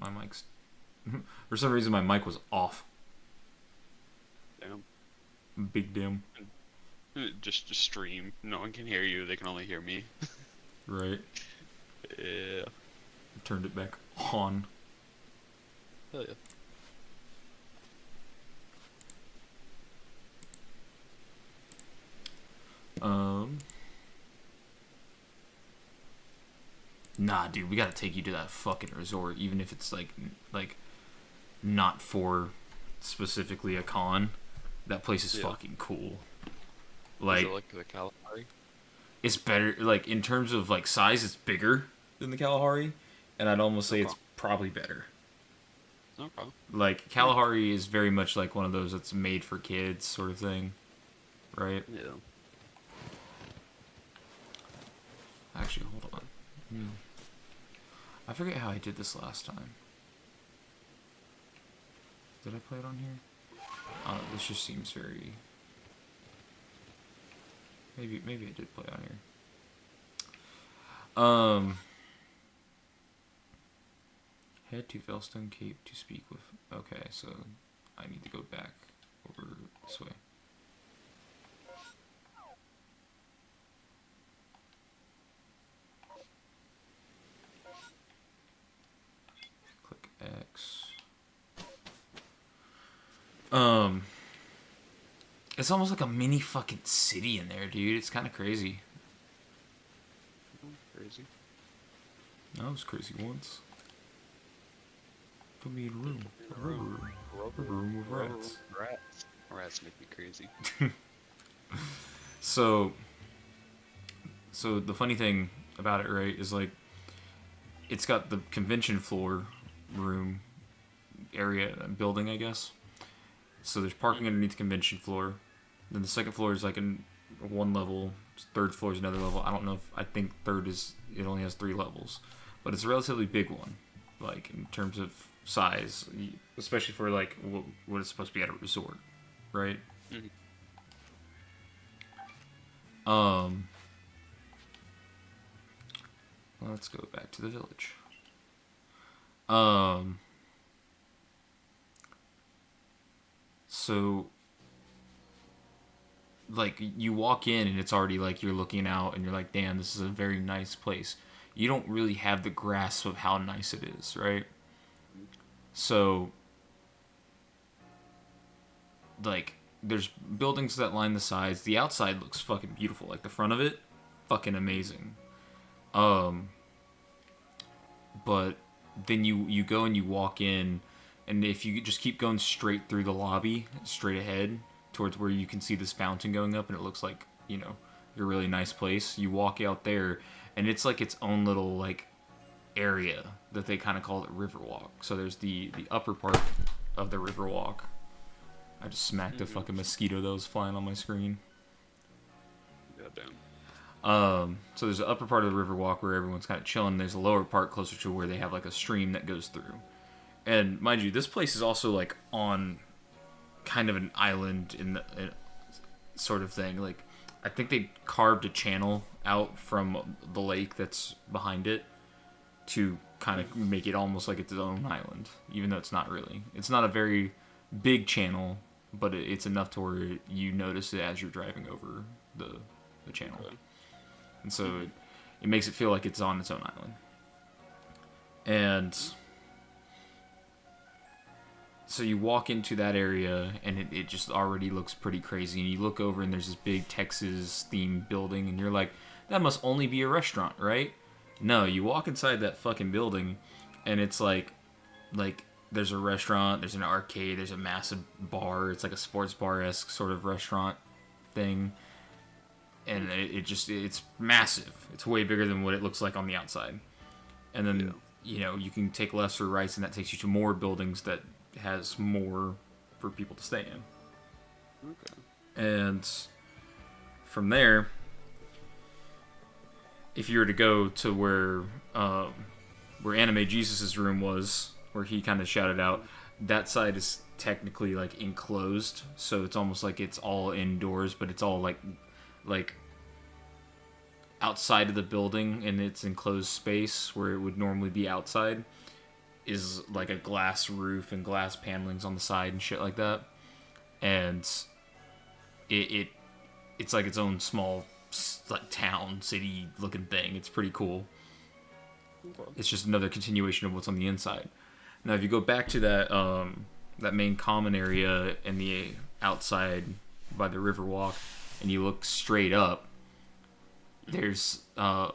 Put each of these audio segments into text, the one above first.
My mic's... For some reason, my mic was off. Damn. Big damn. Just stream. No one can hear you. They can only hear me. Right. Yeah. Turned it back on. Hell yeah. Nah, dude, we gotta take you to that fucking resort, even if it's like not for specifically a con. That place is fucking cool. Is it Like, like the Kalahari? it's better. Like in terms of like size, it's bigger than the Kalahari, and I'd almost No say it's problem. probably better. No problem. Like Kalahari is very much like one of those that's made for kids sort of thing, right? Yeah. Actually, hold on. I forget how I did this last time. Did I play it on here? This just seems very... Maybe I did play on here. Head to Felstone Cape to speak with... Okay, so I need to go back over this way. Click X. It's almost like a mini fucking city in there, dude. It's kind of crazy. Crazy. I was crazy once. Put me in a room. A room with rats. Rats make me crazy. So the funny thing about it, right, is like it's got the convention floor room area building, I guess. So there's parking underneath the convention floor. Then the second floor is like in one level. Third floor is another level. I don't know if... I think third is... It only has 3 levels. But it's a relatively big one. Like, in terms of size. Especially for, like, what is supposed to be at a resort. Right? Mm-hmm. Let's go back to the village. So... Like, you walk in and it's already like you're looking out and you're like, damn, this is a very nice place. You don't really have the grasp of how nice it is, right? So, like, there's buildings that line the sides. The outside looks fucking beautiful. Like, the front of it, fucking amazing. But then you go and you walk in, and if you just keep going straight through the lobby, straight ahead, towards where you can see this fountain going up and it looks like, you know, a really nice place. You walk out there and it's like its own little like area that they kind of call it Riverwalk. So there's the upper part of the Riverwalk. I just smacked a fucking mosquito that was flying on my screen. Goddamn. So there's the upper part of the Riverwalk where everyone's kind of chilling. There's a lower part closer to where they have like a stream that goes through. And mind you, this place is also like on kind of an island in the sort of thing. Like, I think they carved a channel out from the lake that's behind it to kind of make it almost like its own island, even though it's not really. It's not a very big channel, but it's enough to where you notice it as you're driving over the channel. Okay. And so it makes it feel like it's on its own island. And so you walk into that area, and it just already looks pretty crazy. And you look over, and there's this big Texas-themed building, and you're like, that must only be a restaurant, right? No, you walk inside that fucking building, and it's like there's a restaurant, there's an arcade, there's a massive bar. It's like a sports bar-esque sort of restaurant thing. And it's massive. It's way bigger than what it looks like on the outside. And then, you know, you can take lefts or rights, and that takes you to more buildings that has more for people to stay in. Okay. And from there, if you were to go to where Anime Jesus' room was, where he kind of shouted out, that side is technically like enclosed, so it's almost like it's all indoors, but it's all like outside of the building in its enclosed space where it would normally be outside. is like a glass roof and glass panelings on the side and shit like that. And it's like its own small like town, city looking thing. It's pretty cool. Okay. It's just another continuation of what's on the inside. Now, if you go back to that main common area in the outside by the Riverwalk, and you look straight up, there's a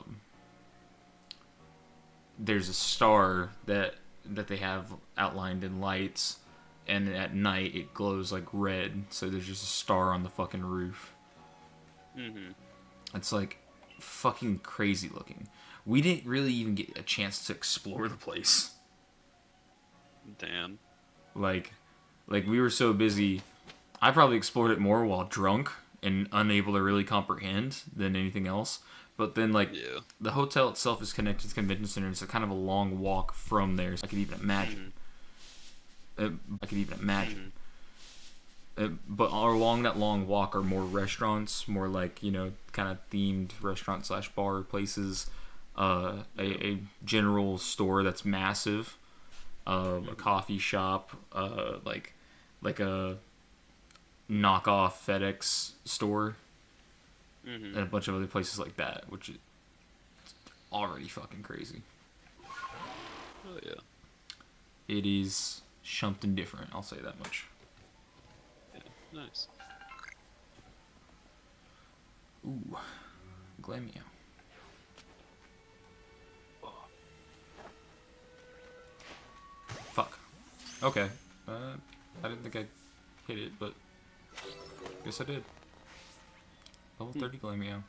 star that they have outlined in lights, and at night it glows like red. So there's just a star on the fucking roof. Mm-hmm. It's like fucking crazy looking. We didn't really even get a chance to explore the place. Damn. Like we were so busy. I probably explored it more while drunk and unable to really comprehend than anything else. But then, like, Yeah. the hotel itself is connected to the convention center. It's a kind of a long walk from there. So I could even imagine. But along that long walk are more restaurants, more like, you know, kind of themed restaurant / bar places. A general store that's massive. A coffee shop. Like a knockoff FedEx store. Mm-hmm. And a bunch of other places like that, which is already fucking crazy. Oh yeah. It is something different, I'll say that much. Yeah. Nice. Ooh, Glamio. Fuck. Okay. I didn't think I hit it, but guess I did. Level 30 Glamio.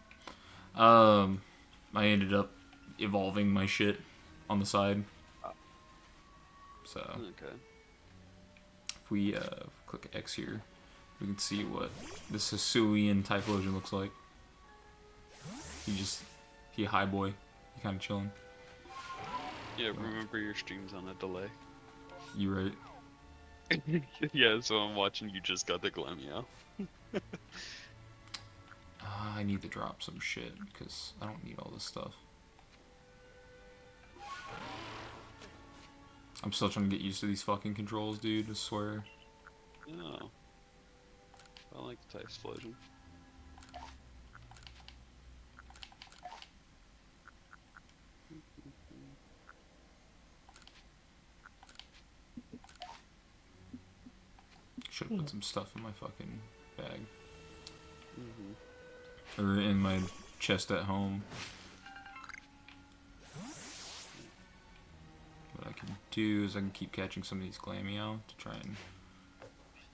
I ended up evolving my shit on the side. So Okay. if we click X here, we can see what this Hisuian Typhlosion looks like. He a high boy. He kind of chilling. Yeah, remember your stream's on a delay. You right? Yeah, so I'm watching you just got the Glamio. I need to drop some shit because I don't need all this stuff. I'm still trying to get used to these fucking controls, dude. I swear. Oh. I like the Typhlosion. Should have put some stuff in my fucking bag. Mm-hmm. Or in my chest at home. What I can do is I can keep catching some of these Glamio to try and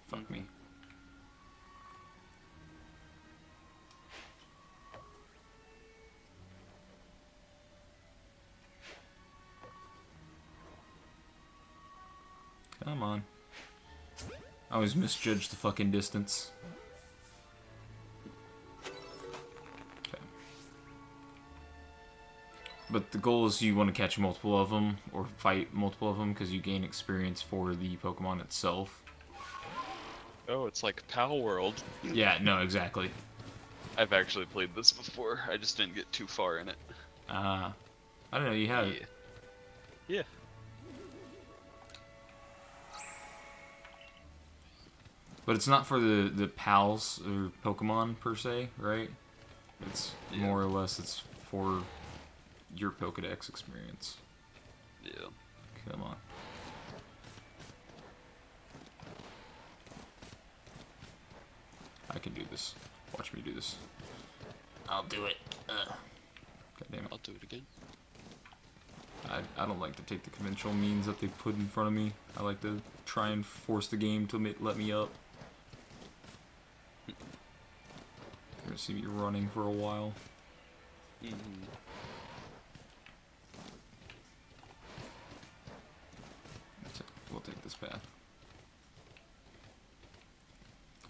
fuck me. Come on. I always misjudge the fucking distance. Okay. But the goal is you want to catch multiple of them, or fight multiple of them, because you gain experience for the Pokemon itself. Oh, it's like Pal World. Yeah, no, exactly. I've actually played this before. I just didn't get too far in it. I don't know, you have it. Yeah. But it's not for the pals or Pokemon per se, right? It's more or less it's for your Pokedex experience. Yeah. Come on. I can do this. Watch me do this. I'll do it. God damn it. I'll do it again. I don't like to take the conventional means that they put in front of me. I like to try and force the game to let me up. You're gonna see me running for a while. Mm-hmm. We'll take this path.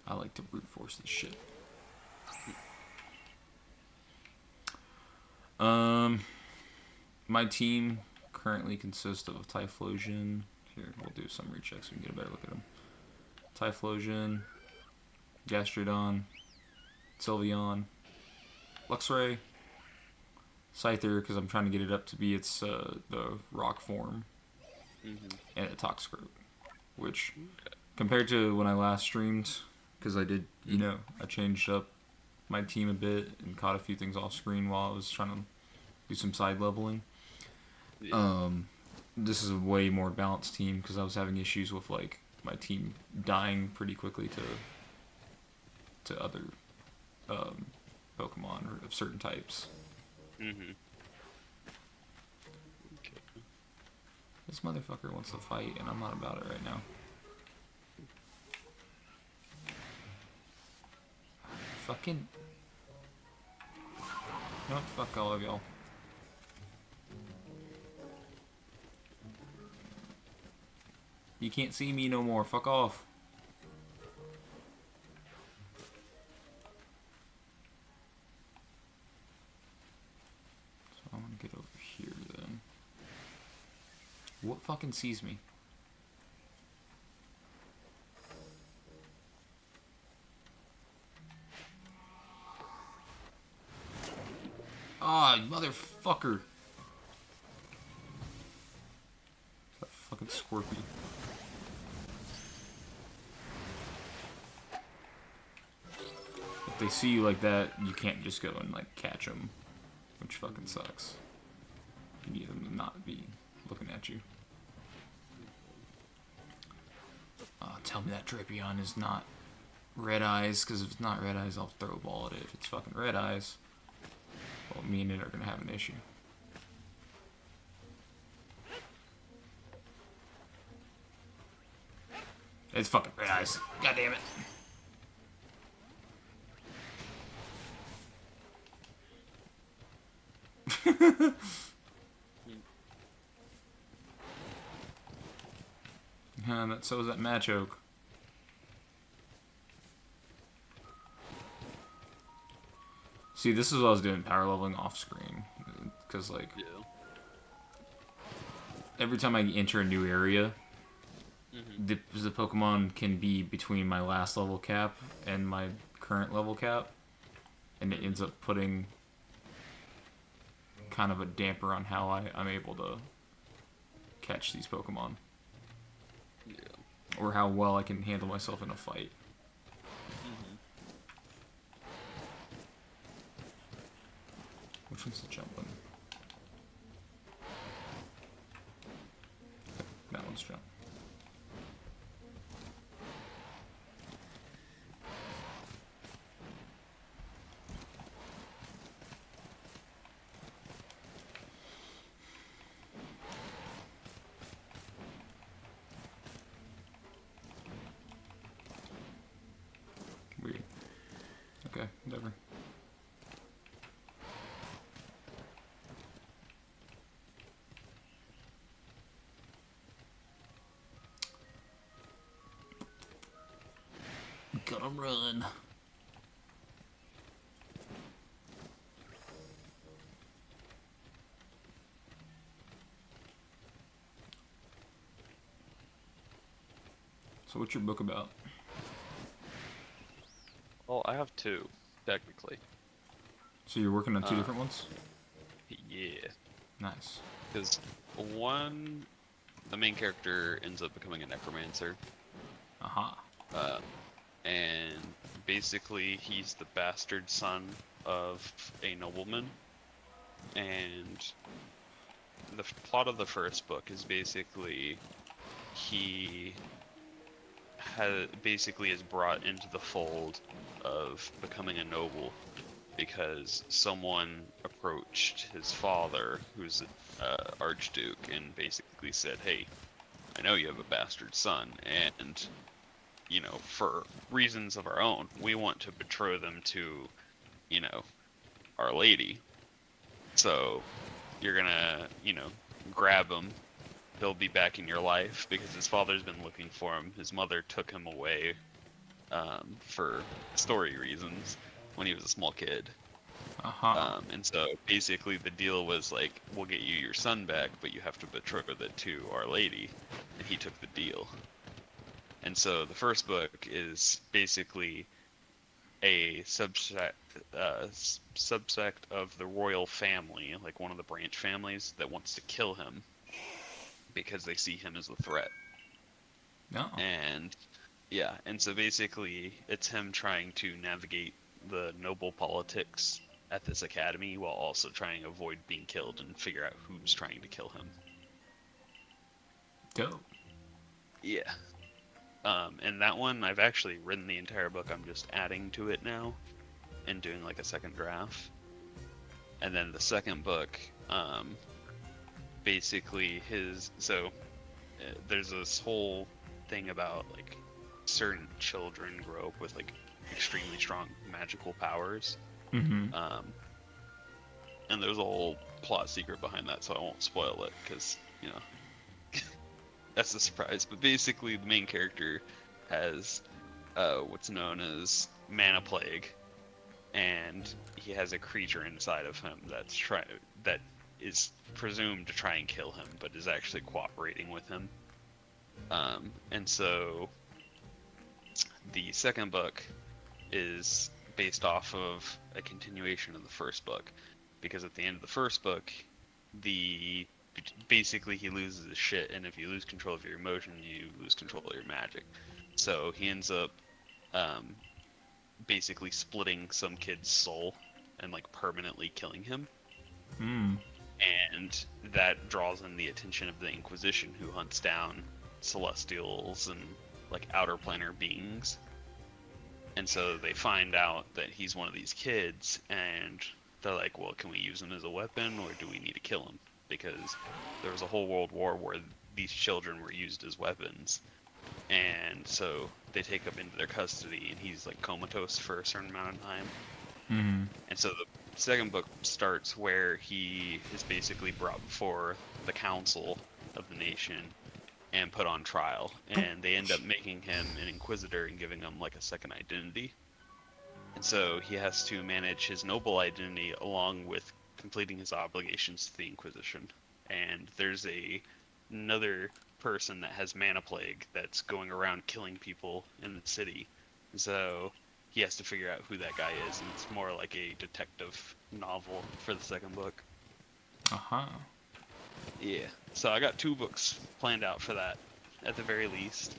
I like to brute force this shit. My team currently consists of Typhlosion. Here, we'll do some rechecks so we can get a better look at them. Typhlosion, Gastrodon, Sylveon, Luxray, Scyther, because I'm trying to get it up to be its the rock form. and a Toxicroak, which compared to when I last streamed, because I did, I changed up my team a bit and caught a few things off screen while I was trying to do some side leveling. Yeah. This is a way more balanced team because I was having issues with like my team dying pretty quickly to other Pokemon of certain types. Okay. This motherfucker wants to fight, and I'm not about it right now. Fucking. You know what? Fuck all of y'all. You can't see me no more. Fuck off. So I want to get over here then. What fucking sees me? Ah, motherfucker. That fucking Scorpion. If they see you like that, you can't just go and like catch them, which fucking sucks. You need them to not be looking at you. Tell me that Drapion is not Red Eyes, because if it's not Red Eyes, I'll throw a ball at it. If it's fucking Red Eyes, well, me and it are gonna have an issue. It's fucking Red Eyes. God damn it. And so is that Machoke. See, this is what I was doing, power leveling off screen. Because, like, every time I enter a new area, the Pokemon can be between my last level cap and my current level cap. And it ends up putting kind of a damper on how I'm able to catch these Pokemon. Yeah. Or how well I can handle myself in a fight. Which one's the jumping? That one's jump. Weird. Okay, whatever. Gotta run. So what's your book about? Well, I have two, technically. So you're working on two different ones? Yeah. Nice. Because one, the main character ends up becoming a necromancer. Aha. And basically he's the bastard son of a nobleman. And the plot of the first book is basically he is brought into the fold of becoming a noble because someone approached his father, who's an archduke, and basically said, hey, I know you have a bastard son, and for reasons of our own, we want to betroth them to, Our Lady. So you're gonna, grab him. He'll be back in your life because his father's been looking for him. His mother took him away for story reasons when he was a small kid. And so basically the deal was like, we'll get you your son back, but you have to betroth it to Our Lady. And he took the deal. And so the first book is basically a subsect of the royal family, like one of the branch families that wants to kill him. because they see him as a threat. No. And yeah, and so basically it's him trying to navigate the noble politics at this academy while also trying to avoid being killed and figure out who's trying to kill him. Dope. Yeah. And that one, I've actually written the entire book. I'm just adding to it now and doing like a second draft. And then the second book, basically there's this whole thing about like certain children grow up with like extremely strong magical powers. Mm-hmm. And there's a whole plot secret behind that, so I won't spoil it because, you know, that's a surprise. But basically, the main character has what's known as mana plague, and he has a creature inside of him that is presumed to try and kill him, but is actually cooperating with him. And so the second book is based off of a continuation of the first book, because at the end of the first book, basically he loses his shit, and if you lose control of your emotion, you lose control of your magic. So he ends up basically splitting some kid's soul and like permanently killing him. And that draws in the attention of the Inquisition, who hunts down celestials and like outer planar beings. And so they find out that he's one of these kids, and they're like, well, can we use him as a weapon, or do we need to kill him? Because there was a whole world war where these children were used as weapons. And so they take him into their custody, and he's like comatose for a certain amount of time. Mm-hmm. And so the second book starts where he is basically brought before the council of the nation and put on trial, and they end up making him an inquisitor and giving him like a second identity. And so he has to manage his noble identity along with completing his obligations to the Inquisition. And there's another person that has mana plague that's going around killing people in the city. So he has to figure out who that guy is, and it's more like a detective novel for the second book. Uh-huh. Yeah. So I got 2 books planned out for that, at the very least.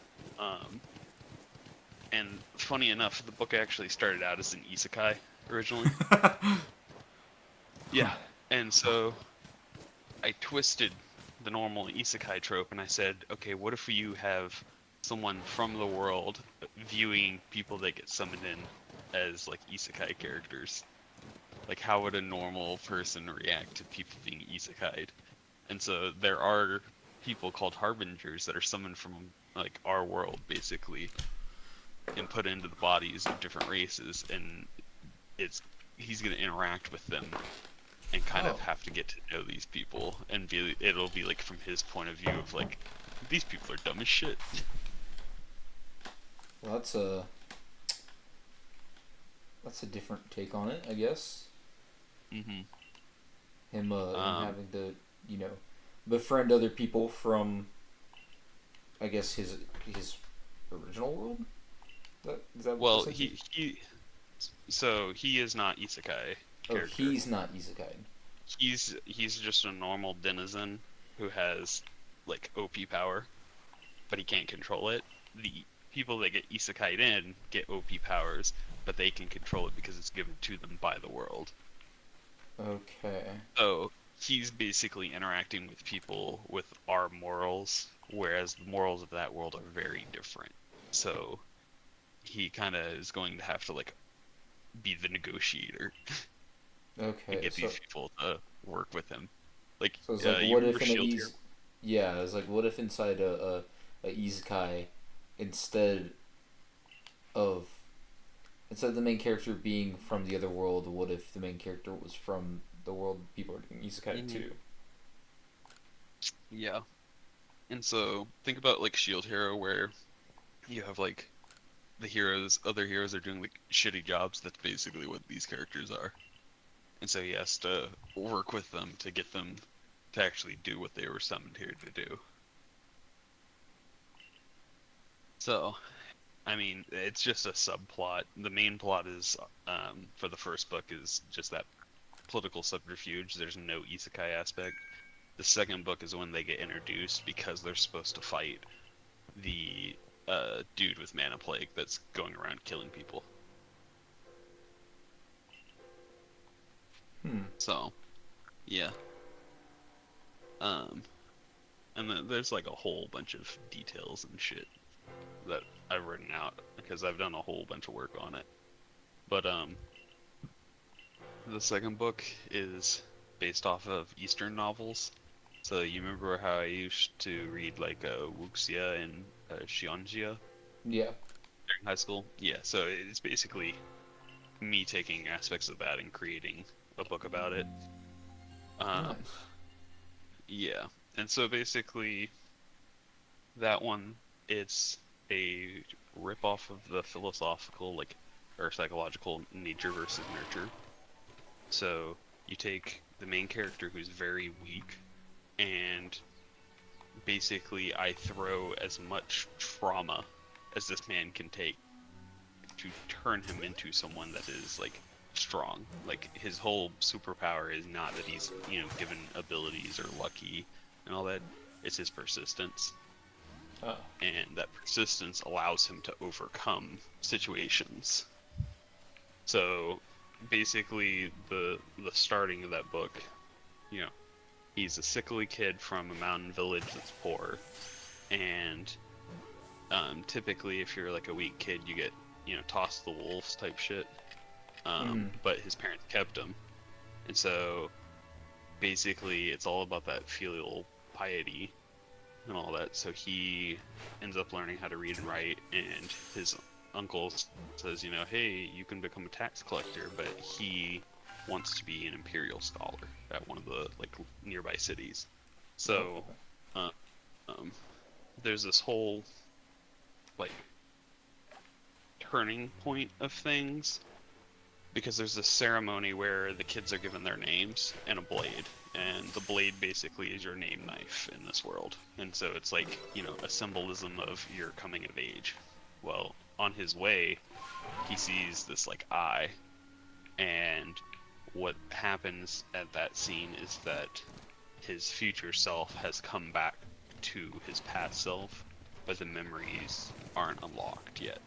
And funny enough, the book actually started out as an isekai originally. Yeah. And so I twisted the normal isekai trope, and I said, okay, what if you have someone from the world viewing people that get summoned in as like isekai characters? Like, how would a normal person react to people being isekai'd? And so there are people called harbingers that are summoned from like our world, basically, and put into the bodies of different races, and he's gonna interact with them and kind of have to get to know these people, and it'll be like from his point of view of like, these people are dumb as shit. Well, that's a different take on it, I guess. Mm-hmm. Him having to, befriend other people from, I guess, his original world. Is that Well, what he is not isekai character. Oh, he's not isekai. He's just a normal denizen who has like OP power, but he can't control it. The people that get isekai'd in get OP powers, but they can control it because it's given to them by the world. Okay. So he's basically interacting with people with our morals, whereas the morals of that world are very different. So he kind of is going to have to like be the negotiator. Okay. And get these people to work with him. Like, So it's like, you what if remember in a Shield yeah, it's like, what if inside a isekai, instead of the main character being from the other world, what if the main character was from the world people are doing isekai to? Yeah. And so think about like Shield Hero, where you have like other heroes are doing like shitty jobs. That's basically what these characters are. And so he has to work with them to get them to actually do what they were summoned here to do. So, I mean, it's just a subplot. The main plot is, for the first book, is just that political subterfuge. There's no isekai aspect. The second book is when they get introduced because they're supposed to fight the dude with mana plague that's going around killing people. So, yeah. And then there's like a whole bunch of details and shit that I've written out because I've done a whole bunch of work on it. But the second book is based off of Eastern novels. So you remember how I used to read like Wuxia and Xianjia Yeah. during high school? Yeah, so it's basically me taking aspects of that and creating a book about it. Nice. Yeah, and so basically that one, it's a rip-off of the philosophical, like, or psychological nature versus nurture. So you take the main character who's very weak, and basically I throw as much trauma as this man can take to turn him into someone that is, like, strong. Like, his whole superpower is not that he's, you know, given abilities or lucky and all that. It's his persistence. Oh. And that persistence allows him to overcome situations. So basically the starting of that book, you know, he's a sickly kid from a mountain village that's poor, and typically if you're like a weak kid you get, you know, tossed to the wolves type shit. But his parents kept him, and so basically it's all about that filial piety and all that. So he ends up learning how to read and write, and his uncle says, you know, hey, you can become a tax collector, but he wants to be an imperial scholar at one of the like nearby cities. So there's this whole like turning point of things, because there's this ceremony where the kids are given their names and a blade, and the blade basically is your name knife in this world. And so it's like, you know, a symbolism of your coming of age. Well, on his way, he sees this like eye, and what happens at that scene is that his future self has come back to his past self, but the memories aren't unlocked yet.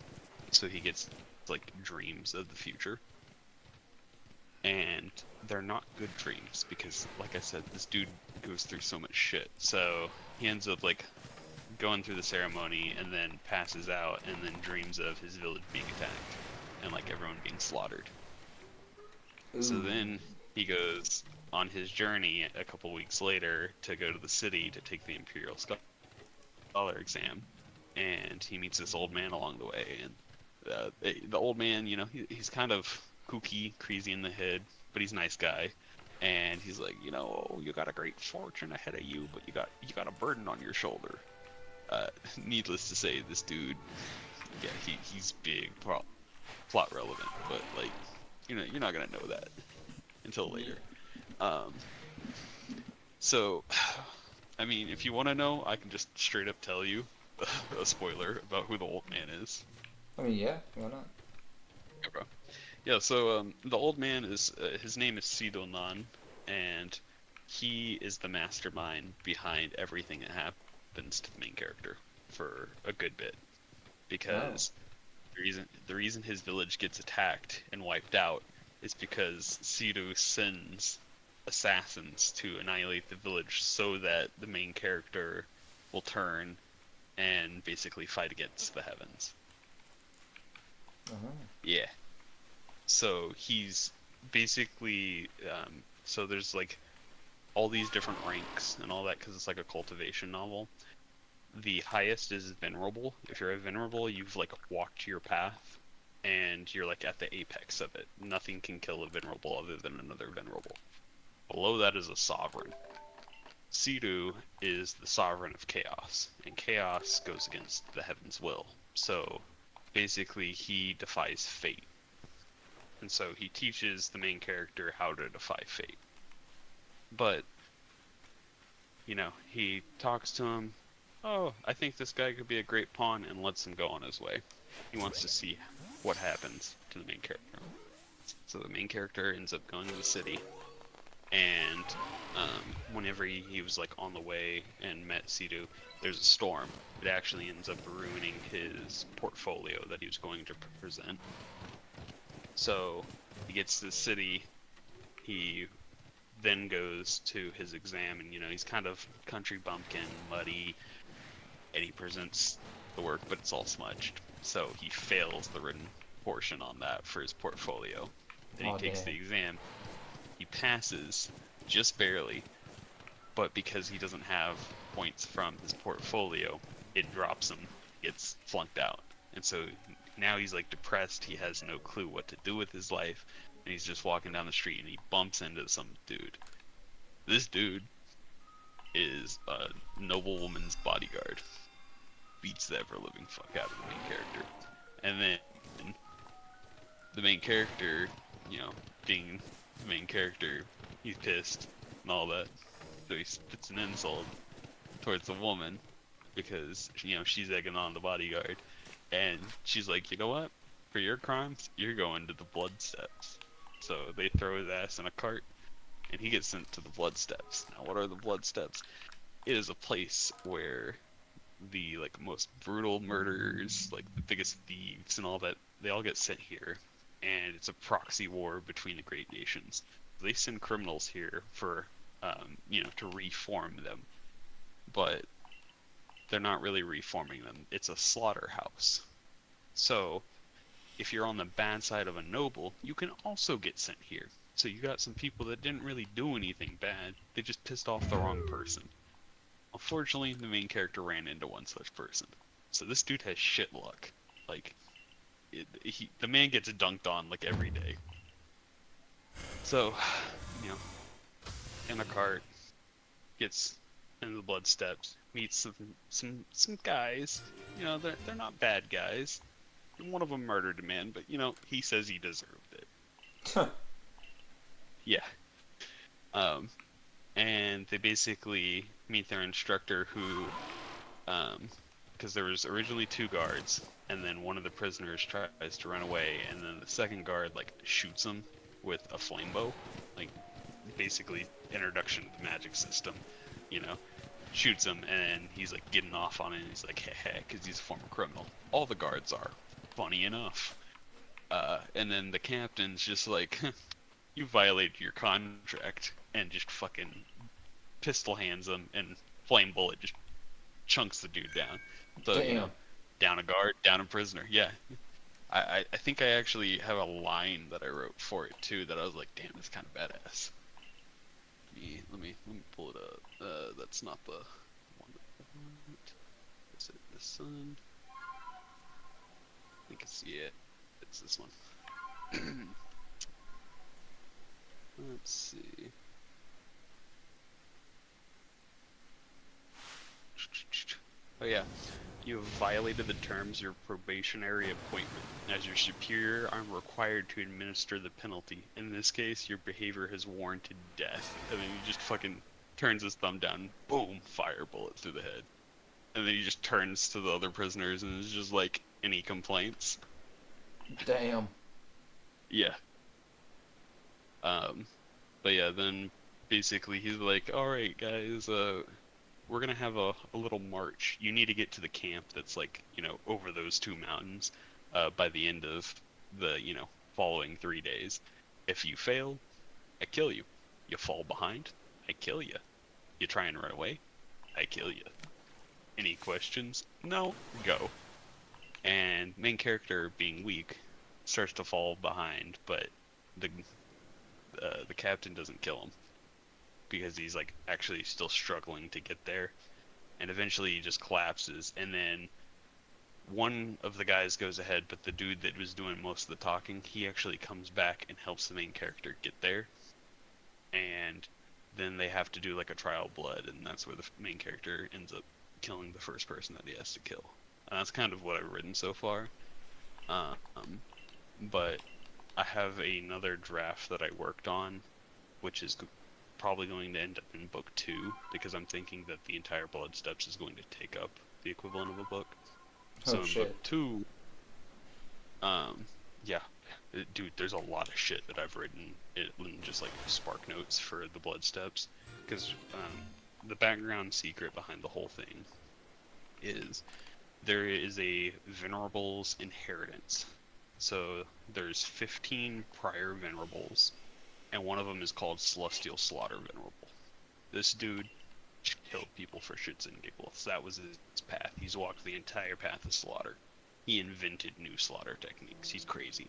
So he gets like dreams of the future. And they're not good dreams because, like I said, this dude goes through so much shit. So he ends up like going through the ceremony and then passes out, and then dreams of his village being attacked and like everyone being slaughtered. Ooh. So then he goes on his journey a couple weeks later to go to the city to take the Imperial Scholar exam, and he meets this old man along the way. And the old man, you know, he's kind of kooky, crazy in the head, but he's a nice guy. And he's like, you know, oh, you got a great fortune ahead of you, but you got a burden on your shoulder. Needless to say, this dude, yeah, he's big, plot relevant, but like, you know, you're not gonna know that until later. So, I mean, if you want to know, I can just straight up tell you a spoiler about who the old man is. I mean, yeah, why not? Okay. Yeah, so the old man is, his name is Sidonan, and he is the mastermind behind everything that happens to the main character for a good bit. Because the reason his village gets attacked and wiped out is because Sido sends assassins to annihilate the village so that the main character will turn and basically fight against the heavens. Yeah. So he's basically, so there's like all these different ranks and all that, because it's like a cultivation novel. The highest is venerable. If you're a venerable, you've like walked your path, and you're like at the apex of it. Nothing can kill a venerable other than another venerable. Below that is a sovereign. Sidu is the sovereign of chaos, and chaos goes against the heaven's will. So basically he defies fate. And so he teaches the main character how to defy fate. But, you know, he talks to him, oh, I think this guy could be a great pawn, and lets him go on his way. He wants to see what happens to the main character. So the main character ends up going to the city, and whenever he was like on the way and met Sidu, there's a storm. It actually ends up ruining his portfolio that he was going to present. So he gets to the city. He then goes to his exam, and he's kind of country bumpkin, muddy, and he presents the work, but it's all smudged. So he fails the written portion on that for his portfolio. Then he takes the exam. He passes just barely, but because he doesn't have points from his portfolio, it drops him, gets flunked out. And so now he's like depressed. He has no clue what to do with his life, and he's just walking down the street and he bumps into some dude. This dude is a noblewoman's bodyguard. Beats the ever living fuck out of the main character. And then the main character, being the main character, he's pissed and all that. So he spits an insult towards the woman because, she's egging on the bodyguard. And she's like, you know what? For your crimes, you're going to the blood steps. So they throw his ass in a cart and he gets sent to the blood steps. Now, what are the blood steps? It is a place where the most brutal murderers, like the biggest thieves and all that, they all get sent here. And it's a proxy war between the great nations. They send criminals here for, to reform them. But they're not really reforming them. It's a slaughterhouse. So, if you're on the bad side of a noble, you can also get sent here. So you got some people that didn't really do anything bad. They just pissed off the wrong person. Unfortunately, the main character ran into one such person. So this dude has shit luck. The man gets dunked on every day. So, in a cart, gets into the blood steps, meets some guys. They're not bad guys. One of them murdered a man, but he says he deserved it. Yeah. And they basically meet their instructor who, because there was originally 2 guards, and then one of the prisoners tries to run away, and then the second guard shoots him with a flame bow, basically introduction to the magic system, shoots him, and he's getting off on it, and he's heh, because he's a former criminal. All the guards are, funny enough. And then the captain's just you violated your contract, and just fucking pistol hands him, and flame bullet just chunks the dude down. So, Damn. Down a guard, down a prisoner. Yeah. I think I actually have a line that I wrote for it too that I was like, damn, that's kind of badass. Let me pull it up. That's not the one that I want. Is it this one? I think it's this one. Let's see. Oh yeah. You have violated the terms of your probationary appointment. As your superior, I'm required to administer the penalty. In this case, your behavior has warranted death. And then he just fucking turns his thumb down, boom, fire bullet through the head. And then he just turns to the other prisoners and is just any complaints? Damn. Yeah. But yeah, then basically he's like, alright guys, we're gonna have a little march. You need to get to the camp that's over those 2 mountains by the end of the following 3 days. If you fail, I kill you. You fall behind, I kill you. You try and run away, I kill you. Any questions? No, go. And main character, being weak, starts to fall behind, but the captain doesn't kill him because he's actually still struggling to get there, and eventually he just collapses. And then one of the guys goes ahead, but the dude that was doing most of the talking, he actually comes back and helps the main character get there. And then they have to do a trial blood, and that's where the main character ends up killing the first person that he has to kill. And that's kind of what I've written so far. But I have another draft that I worked on, which is probably going to end up in book 2, because I'm thinking that the entire Blood Steps is going to take up the equivalent of a book. So in book 2, yeah, Dude, there's a lot of shit that I've written in just like spark notes for the Blood Steps, because the background secret behind the whole thing is there is a Venerables inheritance. So there's 15 prior Venerables, and one of them is called Celestial Slaughter Venerable. This dude killed people for shits and giggles. That was his path. He's walked the entire path of slaughter. He invented new slaughter techniques. He's crazy.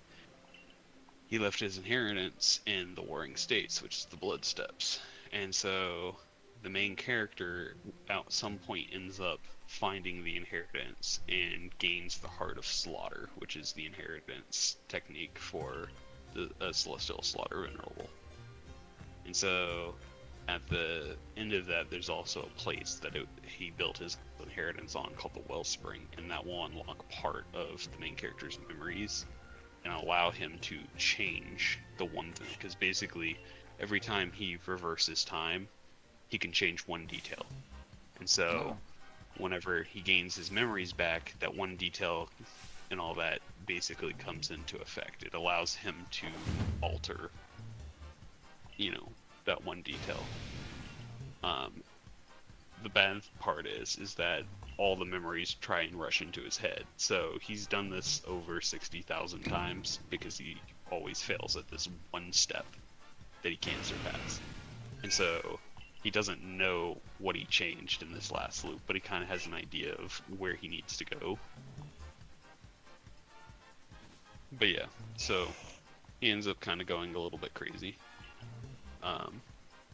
He left his inheritance in the Warring States, which is the Blood Steps. And so the main character at some point ends up finding the inheritance and gains the Heart of Slaughter, which is the inheritance technique for the Celestial Slaughter Venerable. And so at the end of that, there's also a place that he built his inheritance on called the Wellspring, and that will unlock part of the main character's memories and allow him to change the one thing, because basically every time he reverses time, he can change one detail. And so whenever he gains his memories back, that one detail and all that basically comes into effect. It allows him to alter, that one detail. The bad part is that all the memories try and rush into his head. So he's done this over 60,000 times because he always fails at this one step that he can't surpass. And so he doesn't know what he changed in this last loop, but he kind of has an idea of where he needs to go. But yeah, so he ends up kind of going a little bit crazy.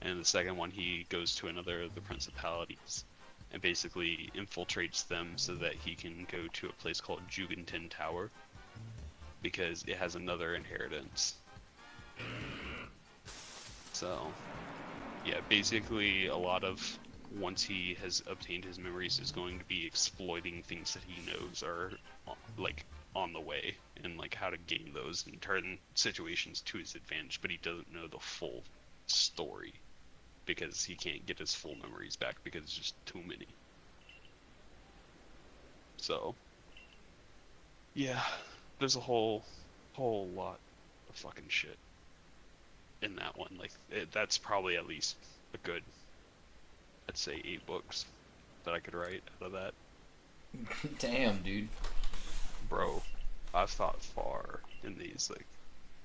And the second one, he goes to another of the principalities and basically infiltrates them so that he can go to a place called Jugentin Tower, because it has another inheritance. So yeah, basically a lot of, once he has obtained his memories, is going to be exploiting things that he knows are like on the way, and like how to gain those and turn situations to his advantage, but he doesn't know the full story because he can't get his full memories back because it's just too many. So yeah, there's a whole lot of fucking shit in that one. Like that's probably at least a good, I'd say 8 books that I could write out of that. Damn, dude. Bro, I've thought far in these. Like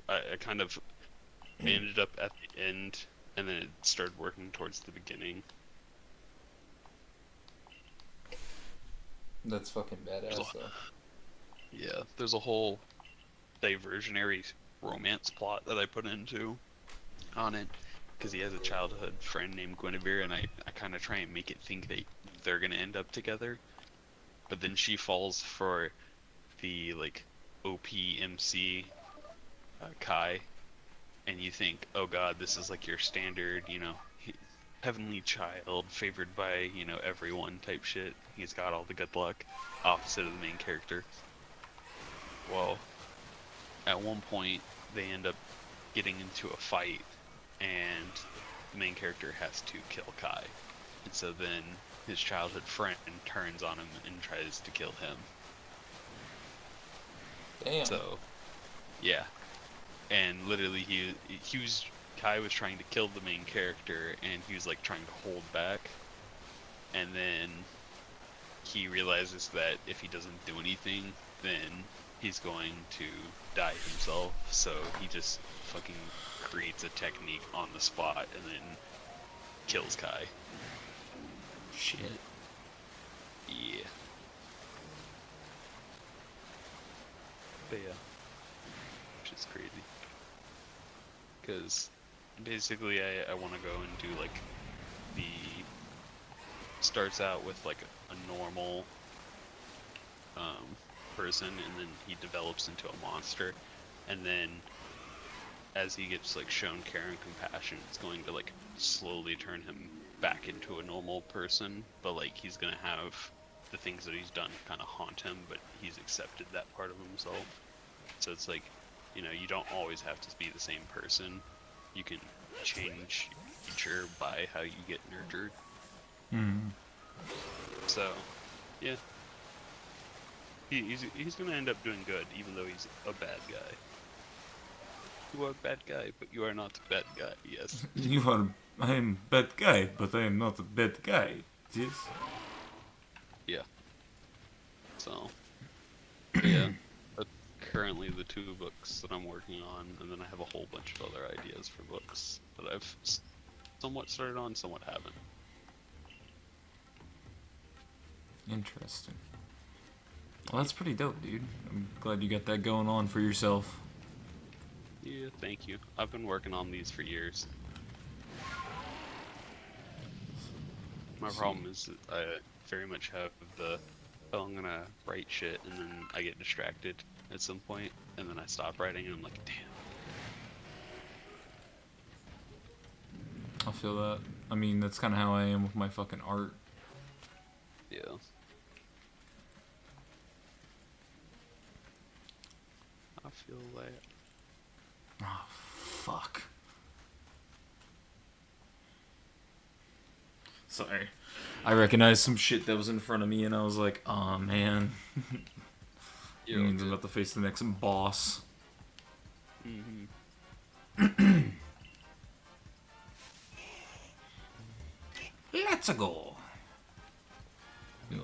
I kind of ended up at the end, and then it started working towards the beginning. That's fucking badass, though. Yeah, there's a whole diversionary romance plot that I put into on it, because he has a childhood friend named Guinevere, and I kind of try and make it think that they're gonna end up together, but then she falls for the like OPMC Kai, and you think, oh god, this is like your standard, heavenly child favored by everyone type shit. He's got all the good luck, opposite of the main character. Well, at one point they end up getting into a fight, and the main character has to kill Kai, and so then his childhood friend turns on him and tries to kill him. Damn. So yeah, and literally Kai was trying to kill the main character, and he was like trying to hold back, and then he realizes that if he doesn't do anything, then he's going to die himself, so he just fucking creates a technique on the spot and then kills Kai. Shit. Yeah. But yeah, which is crazy. Because basically I want to go and do like starts out with like a normal person, and then he develops into a monster, and then as he gets like shown care and compassion, it's going to like slowly turn him back into a normal person, but like he's gonna have the things that he's done kind of haunt him, but he's accepted that part of himself. So it's like, you don't always have to be the same person. You can change your future by how you get nurtured. So yeah, he's gonna end up doing good, even though he's a bad guy. You are a bad guy, but you are not a bad guy. Yes. You are. I am bad guy, but I am not a bad guy. Yes. Yeah. So. But yeah. That's currently the 2 books that I'm working on, and then I have a whole bunch of other ideas for books that I've somewhat started on, somewhat haven't. Interesting. Well, that's pretty dope, dude. I'm glad you got that going on for yourself. Yeah, thank you. I've been working on these for years. My problem is that I very much have the, oh, I'm gonna write shit, and then I get distracted at some point, and then I stop writing, and I'm like, damn. I feel that. I mean, that's kind of how I am with my fucking art. Yeah. I feel that. Oh, fuck. Sorry. I recognized some shit that was in front of me, and I was like, oh, man. Yeah, Means I'm about to face the next boss. Mm-hmm. Let's go. Yeah.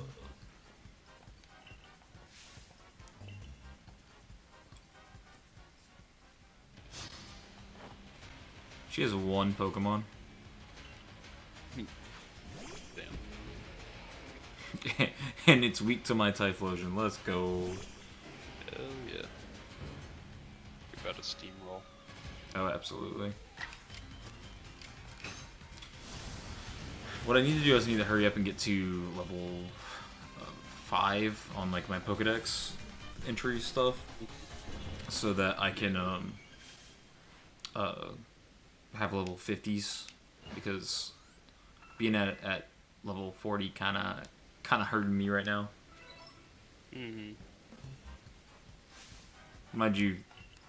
She has 1 Pokemon. Damn. And it's weak to my Typhlosion. Let's go. Hell yeah. You're about to steamroll. Oh, absolutely. What I need to do is I need to hurry up and get to level 5 on like my Pokedex entry stuff, so that I can have level 50s, because being at level 40 kind of hurting me right now. Mm-hmm. Mind you,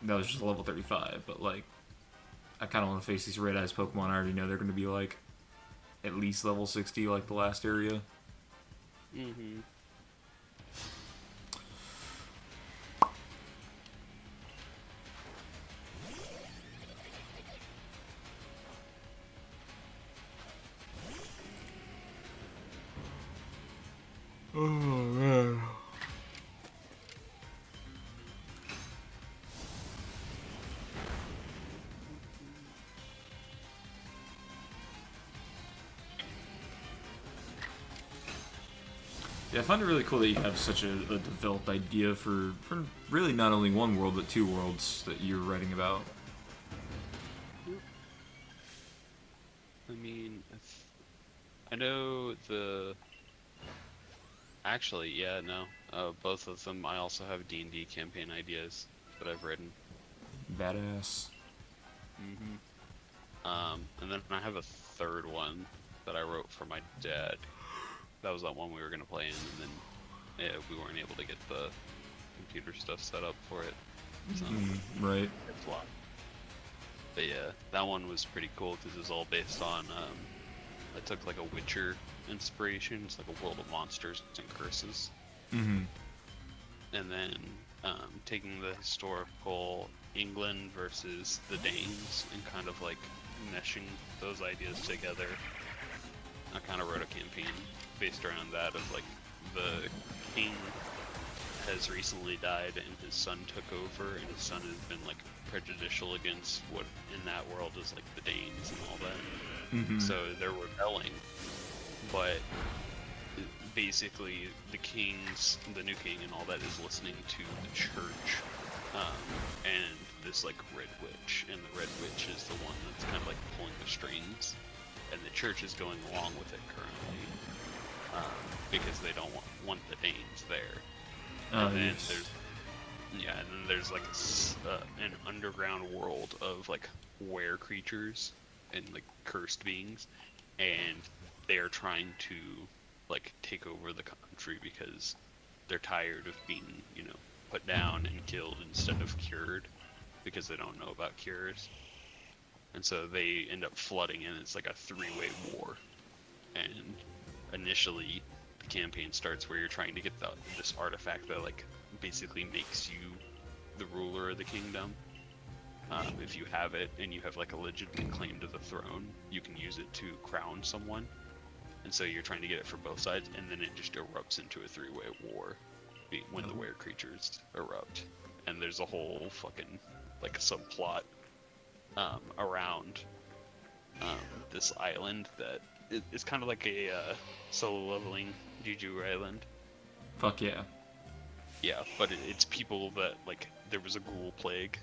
that was just level 35, but like, I kind of want to face these Red-Eyes Pokemon. I already know they're going to be like at least level 60, like the last area. Mm-hmm. Oh man. Yeah, I find it really cool that you have such a developed idea for really not only one world, but 2 worlds that you're writing about. I mean, I know the... Actually, yeah, no. Both of them, I also have D&D campaign ideas that I've written. Badass. And then I have a third one that I wrote for my dad. That was that one we were gonna play in, and then yeah, we weren't able to get the computer stuff set up for it. So Right. it's a lot. But yeah, that one was pretty cool because it was all based on. I took like a Witcher inspiration. It's like a world of monsters and curses. Mm-hmm. And then taking the historical England versus the Danes and kind of like meshing those ideas together. I kind of wrote a campaign based around that of like the king has recently died and his son took over, and his son has been like prejudicial against what in that world is like the Danes and all that. Mm-hmm. So they're rebelling, but basically the new king and all that is listening to the church, and this like Red Witch, and the Red Witch is the one that's kind of like pulling the strings, and the church is going along with it currently, because they don't want the Danes there. And then there's like an underground world of like were creatures and like cursed beings, and they are trying to like take over the country because they're tired of being, put down and killed instead of cured, because they don't know about cures. And so they end up flooding, and it's like a 3-way war. And initially the campaign starts where you're trying to get this artifact that like basically makes you the ruler of the kingdom. If you have it and you have like a legitimate claim to the throne, you can use it to crown someone. And so you're trying to get it for both sides, and then it just erupts into a three-way war when the were creatures erupt. And there's a whole fucking like subplot around this island that it's kind of like a solo leveling Juju Island. Fuck yeah. Yeah, but it's people that like there was a ghoul plague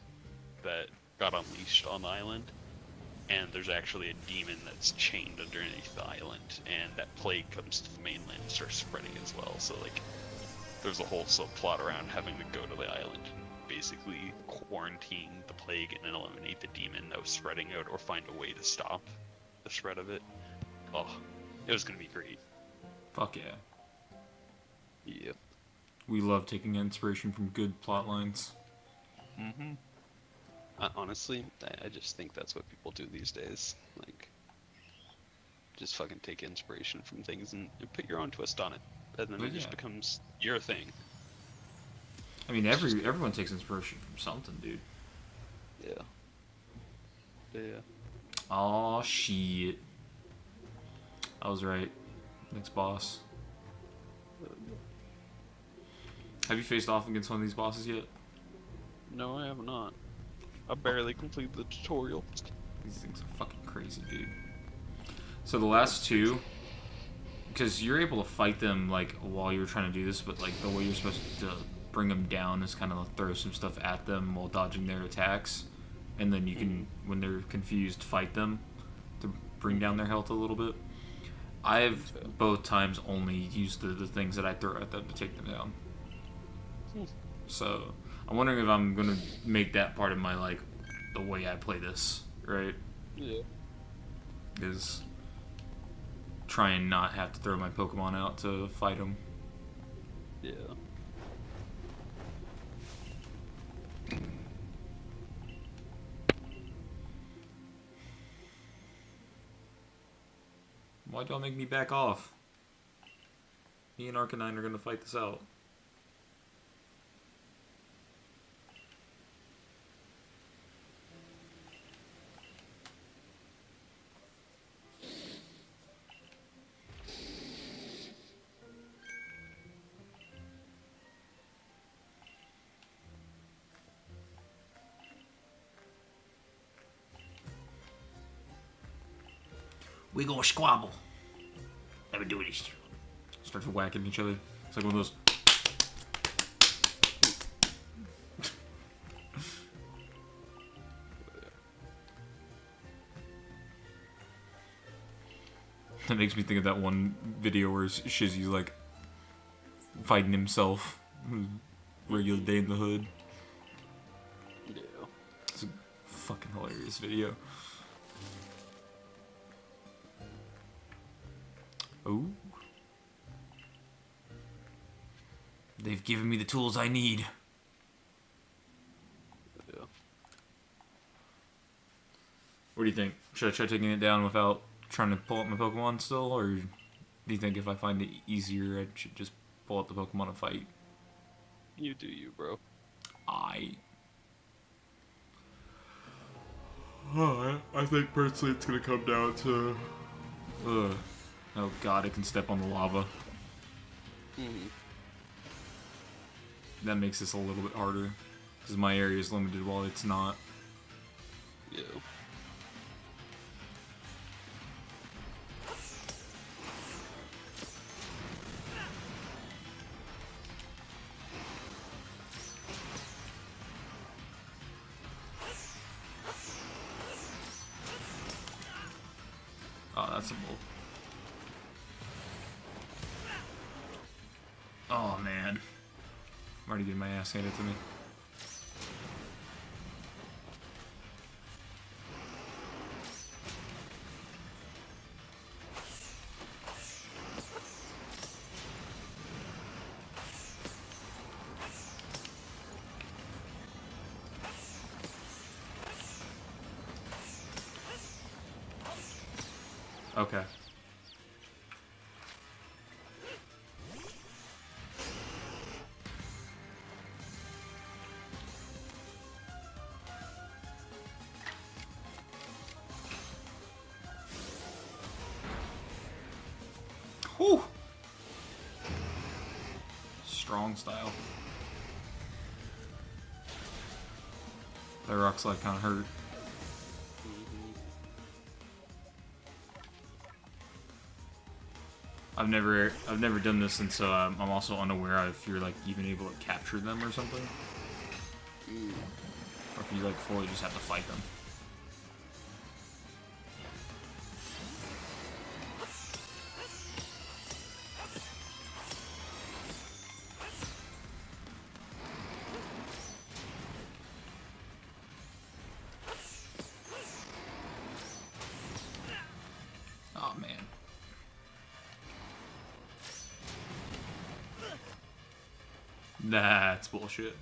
that got unleashed on the island, and there's actually a demon that's chained underneath the island, and that plague comes to the mainland and starts spreading as well. So like, there's a whole subplot around having to go to the island, basically quarantine the plague and eliminate the demon that was spreading out, or find a way to stop the spread of it. Oh, it was gonna be great. Fuck yeah. Yeah. We love taking inspiration from good plot lines. Mm-hmm. Honestly, I just think that's what people do these days. Like, just fucking take inspiration from things and put your own twist on it, and then But it just yeah. becomes your thing. I mean, everyone takes inspiration from something, dude. Yeah. Yeah. Aw, shit. I was right. Next boss. Have you faced off against one of these bosses yet? No, I have not. I barely completed the tutorial. These things are fucking crazy, dude. So the last two, because you're able to fight them like while you're trying to do this, but like the way you're supposed to bring them down is kind of throw some stuff at them while dodging their attacks, and then you can, when they're confused, fight them to bring down their health a little bit. I've both times only used the things that I throw at them to take them down. So I'm wondering if I'm gonna make that part of my like the way I play this, right? Yeah. Is try and not have to throw my Pokemon out to fight them. Yeah. Why'd y'all make me back off? Me and Arcanine are gonna fight this out. We go squabble. Never do this. Starts whacking each other. It's like one of those. That makes me think of that one video where Shizzy's like fighting himself. Regular day in the hood. Yeah. It's a fucking hilarious video. Oh. They've given me the tools I need. Yeah. What do you think? Should I try taking it down without trying to pull up my Pokemon still? Or do you think if I find it easier, I should just pull up the Pokemon and fight? You do you, bro. I think personally it's gonna come down to... Oh god, I can step on the lava. Mm-hmm. That makes this a little bit harder. Because my area is limited while it's not. Yeah. Oh, that's a bull. Oh man. I'm already getting my ass handed to me. Okay. strong style. That rock slide kind of hurt. I've never done this, and so I'm also unaware if you're like even able to capture them or something, or if you like fully just have to fight them. Oh man. That's bullshit.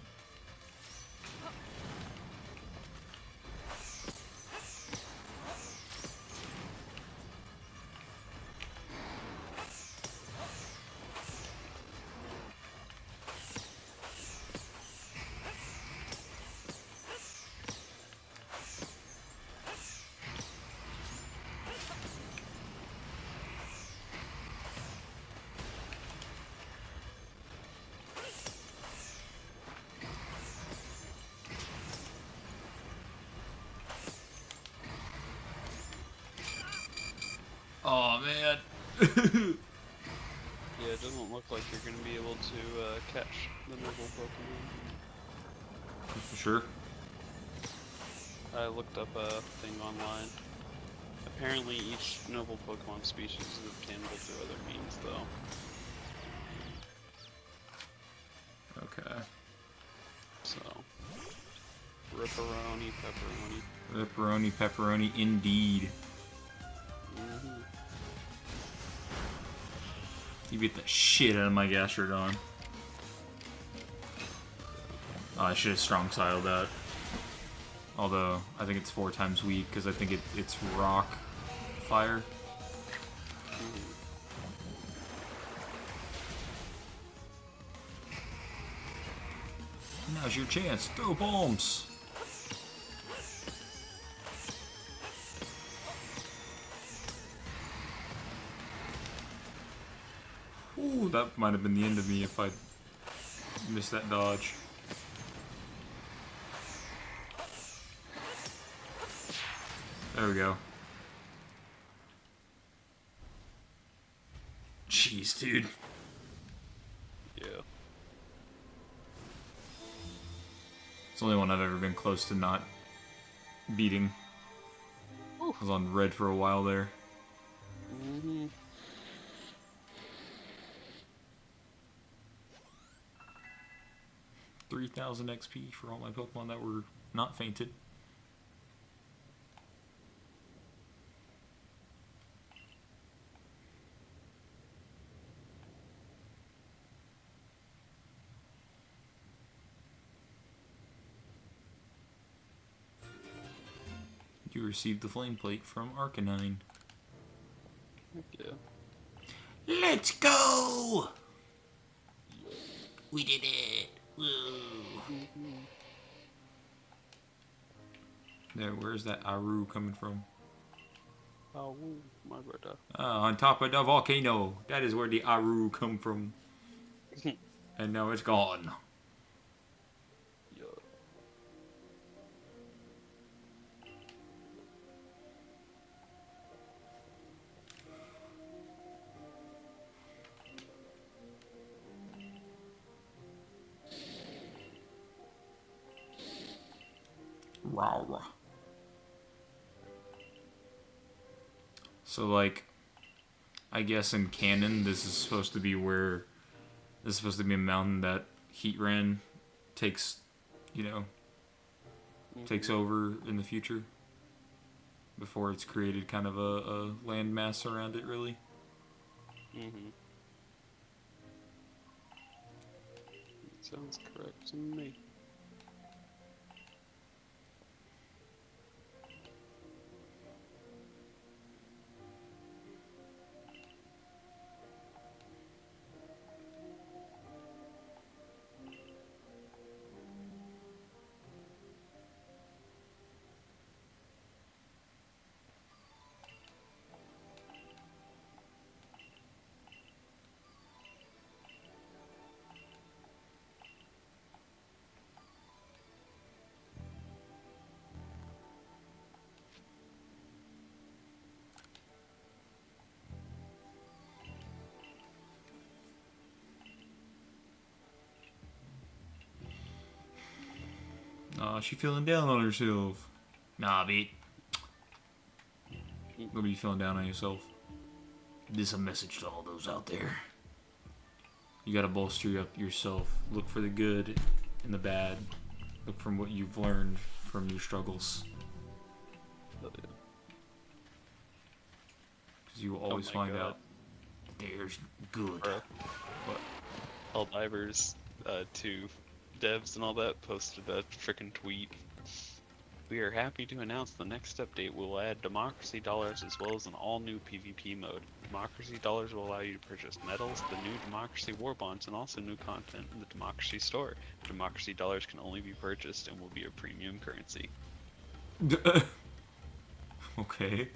Oh man. Yeah, it doesn't look like you're going to be able to catch the noble Pokemon. For sure. I looked up a thing online. Apparently each noble Pokemon species is obtainable through other means, though. Okay. So, ripperoni, pepperoni. Ripperoni, pepperoni, indeed. You beat the shit out of my Gastrodon. Oh, I should have strong styled that. Although, I think it's 4 times weak, because I think it's rock fire. Now's your chance. Throw bombs! Ooh, that might have been the end of me if I missed that dodge. There we go. Jeez, dude. Yeah. It's the only one I've ever been close to not beating. I was on red for a while there. 3,000 XP for all my Pokemon that were not fainted. You received the flame plate from Arcanine. Heck yeah. Let's go! We did it! Woo! There, where's that Aru coming from? Oh, my brother. On top of the volcano. That is where the Aru come from. And now it's gone. Yeah. Wow. So, like, I guess in canon, this is supposed to be a mountain that Heatran takes, takes over in the future. Before it's created kind of a landmass around it, really. Sounds correct to me. Aw, she feeling down on herself. Nah, beat. Don't be feeling down on yourself. This is a message to all those out there. You gotta bolster up yourself. Look for the good and the bad. Look from what you've learned from your struggles. Because you will always find God. out there's good. Bro. What? Helldivers 2 devs and all that posted a frickin' tweet. We are happy to announce the next update will add Democracy Dollars as well as an all-new PvP mode. Democracy Dollars will allow you to purchase medals, the new Democracy War Bonds, and also new content in the Democracy Store. Democracy Dollars can only be purchased and will be a premium currency. Okay.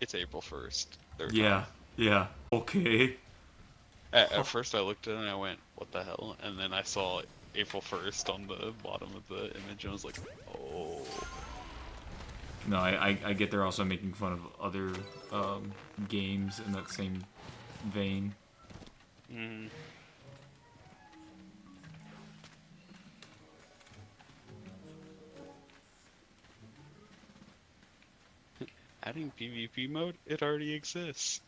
It's April 1st. Yeah. Yeah. Okay. At first I looked at it and I went, what the hell? And then I saw April 1st on the bottom of the image and I was like, oh. No, I get they're also making fun of other games in that same vein. Mm. Adding PvP mode? It already exists.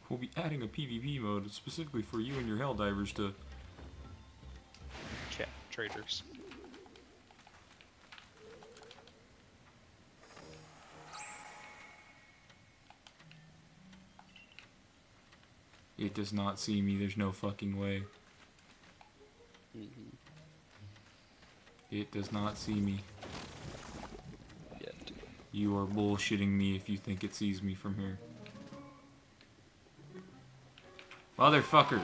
We'll be adding a PvP mode specifically for you and your Helldivers to... Cat traders. It does not see me, there's no fucking way. Mm-hmm. It does not see me. Yet. You are bullshitting me if you think it sees me from here. Motherfucker!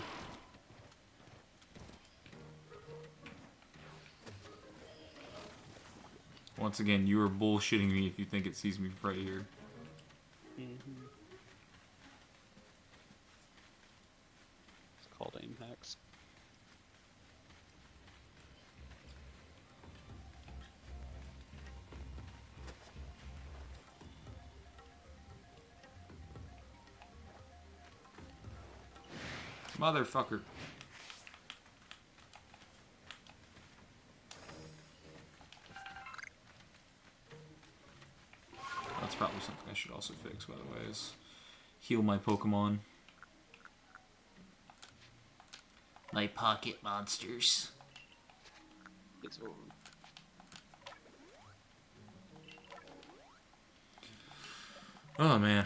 Once again, you are bullshitting me if you think it sees me right here. Mm-hmm. It's called aim hacks. Motherfucker. That's probably something I should also fix, by the way, is heal my Pokemon. My pocket monsters. It's over. Oh, man.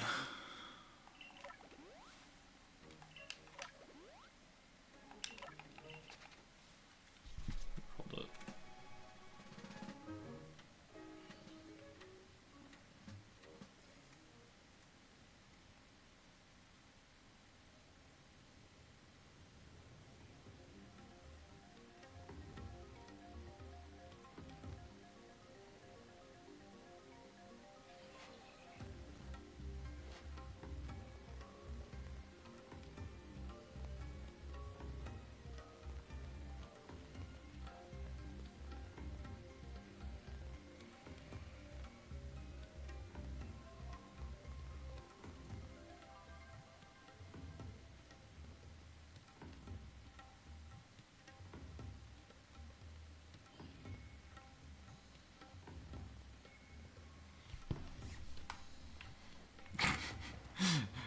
Hold up.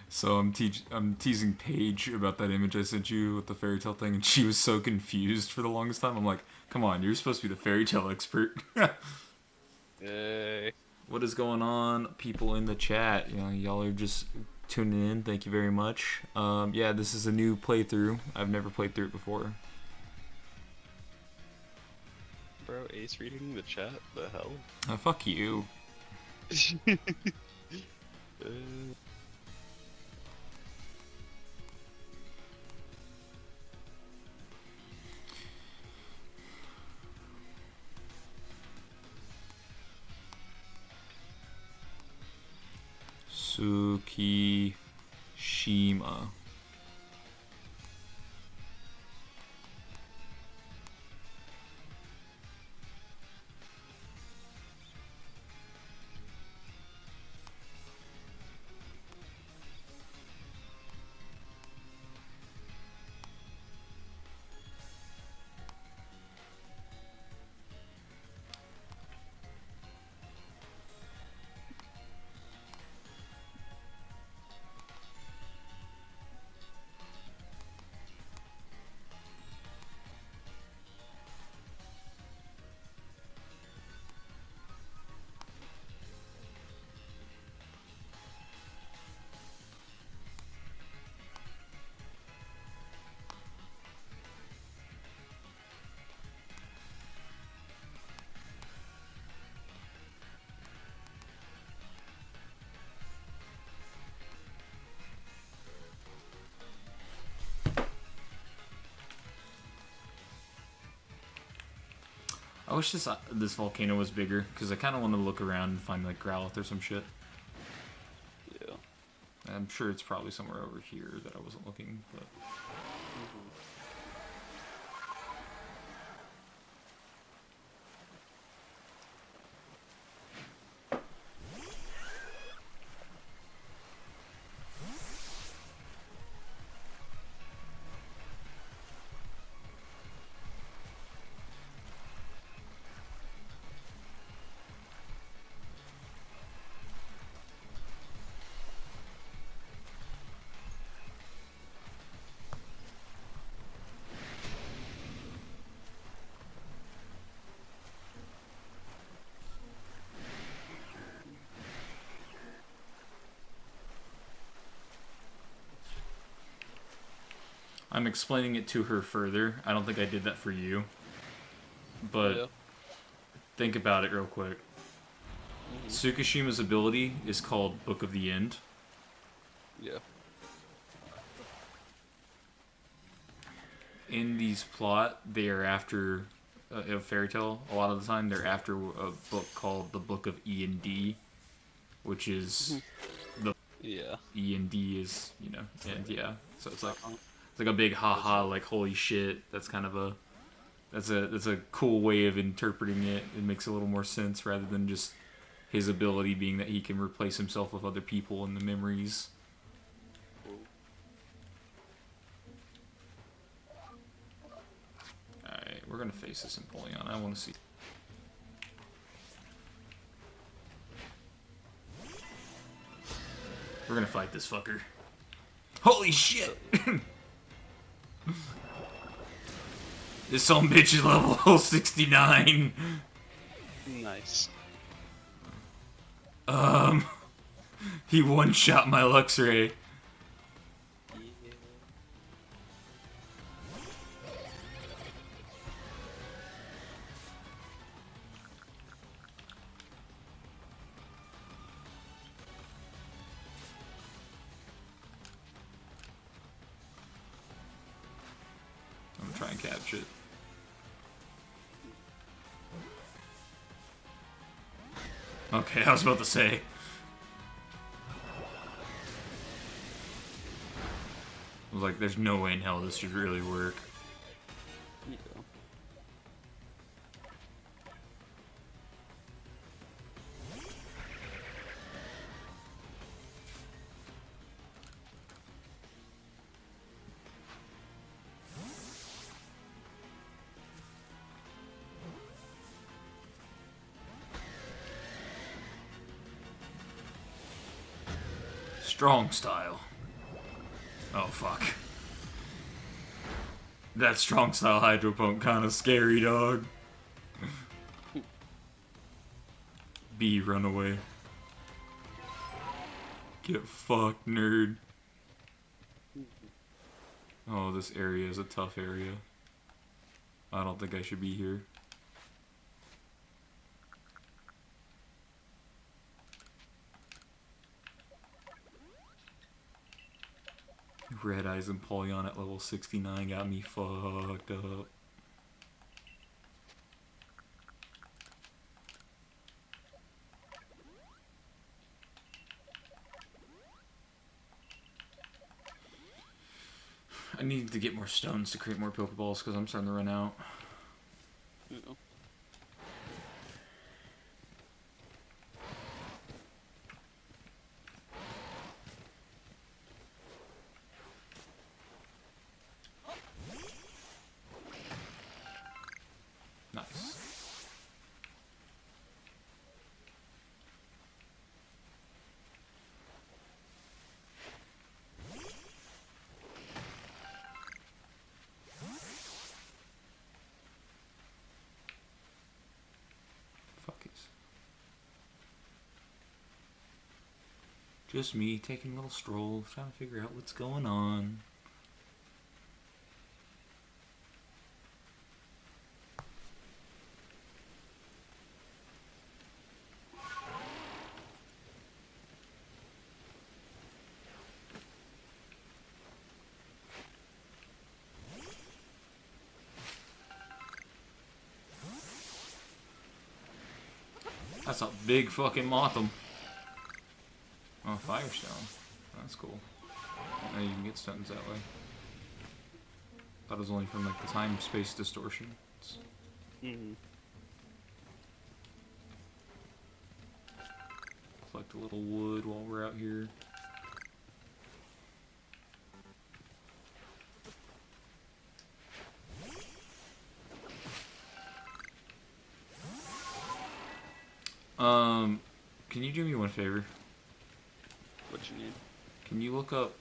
So I'm teasing Paige about that image I sent you with the fairy tale thing, and she was so confused for the longest time. I'm like, come on, you're supposed to be the fairy tale expert. Yay. What is going on, people in the chat? You know, y'all are just tuning in. Thank you very much. Yeah, this is a new playthrough. I've never played through it before. Bro, Ace reading the chat? The hell? Fuck you. Tsukishima. I wish this volcano was bigger, because I kind of want to look around and find, like, Growlithe or some shit. Yeah. I'm sure it's probably somewhere over here that I wasn't looking, but... I'm explaining it to her further. I don't think I did that for you. But Yeah. think about it real quick. Tsukishima's ability is called Book of the End. Yeah. In these plot, they are after a fairy tale. A lot of the time, they're after a book called the Book of E and D, which is Yeah. E and D is, you know, and yeah. So it's like a big haha, like holy shit. That's kind of that's a cool way of interpreting it. It makes a little more sense rather than just his ability being that he can replace himself with other people and the memories. Alright, we're gonna face this Empoleon. I wanna see. We're gonna fight this fucker. Holy shit! This son bitch is level 69. Nice. He one-shot my Luxray. Yeah. I'm gonna try and capture it. Okay, I was about to say. I was like, there's no way in hell this should really work. Yeah. Strong style. Oh, fuck. That strong style Hydro Pump kinda scary, dog. B, run away. Get fucked, nerd. Oh, this area is a tough area. I don't think I should be here. Red-Eyes and Empoleon at level 69 got me fucked up. I need to get more stones to create more Pokeballs because I'm starting to run out. Yeah. Nice. Fuck is. Just me taking a little stroll, trying to figure out what's going on. That's a big fucking Motham. Oh, Firestone. That's cool. I know you can get stuns that way. Thought it was only from like the time-space distortion. Collect a little wood while we're out here. Can you do me one favor? What you need? Can you look up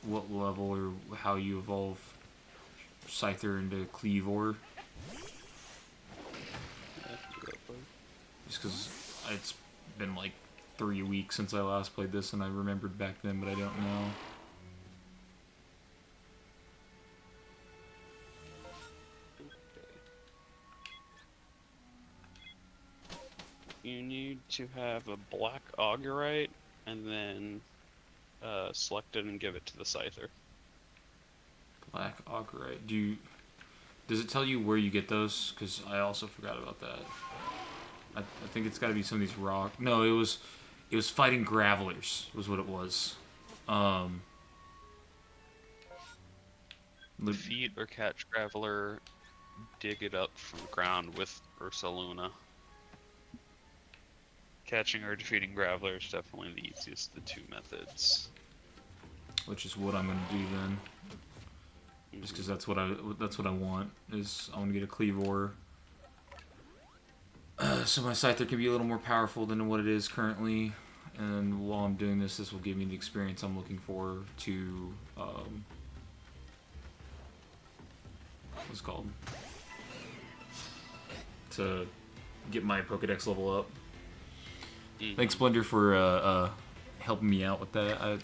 what level or how you evolve Scyther into Cleavor? Just because it's been like 3 weeks since I last played this and I remembered back then, but I don't know. You need to have a black augurite and then select it and give it to the Scyther. Black Augurite. Does it tell you where you get those? Because I also forgot about that. I think it's got to be some of these rock. No, it was fighting Gravelers was what it was. Defeat or catch Graveler, dig it up from the ground with Ursaluna. Catching or defeating Graveler is definitely the easiest of the two methods. Which is what I'm gonna do then. Just because that's what I want. Is I want to get a Cleavor. So my Scyther can be a little more powerful than what it is currently. And while I'm doing this, will give me the experience I'm looking for to what's it called? To get my Pokedex level up. Thanks, Blender, for helping me out with that.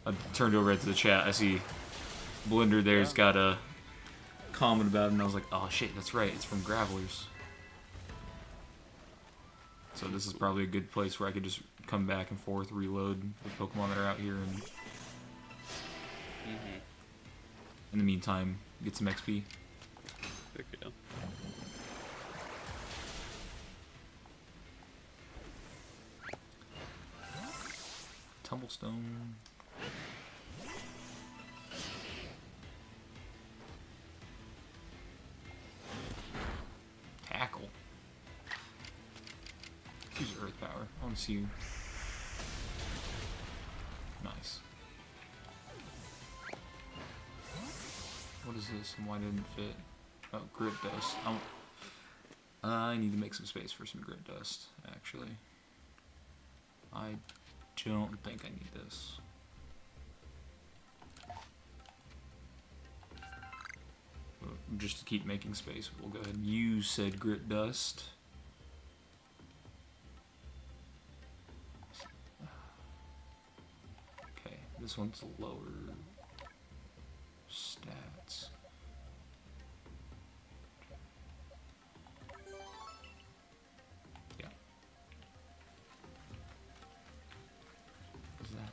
I turned over to the chat. I see Blender there's got a comment about it, and I was like, oh shit, that's right. It's from Gravelers. So this is probably a good place where I could just come back and forth, reload the Pokemon that are out here, and in the meantime, get some XP. There you go. Tumblestone. Tackle. Use Earth Power. I want to see you. Nice. What is this and why didn't it fit? Oh, Grit Dust. I need to make some space for some Grit Dust, actually. I don't think I need this. Just to keep making space, we'll go ahead and use said Grit Dust. Okay, this one's lower stats. Yeah. What's that?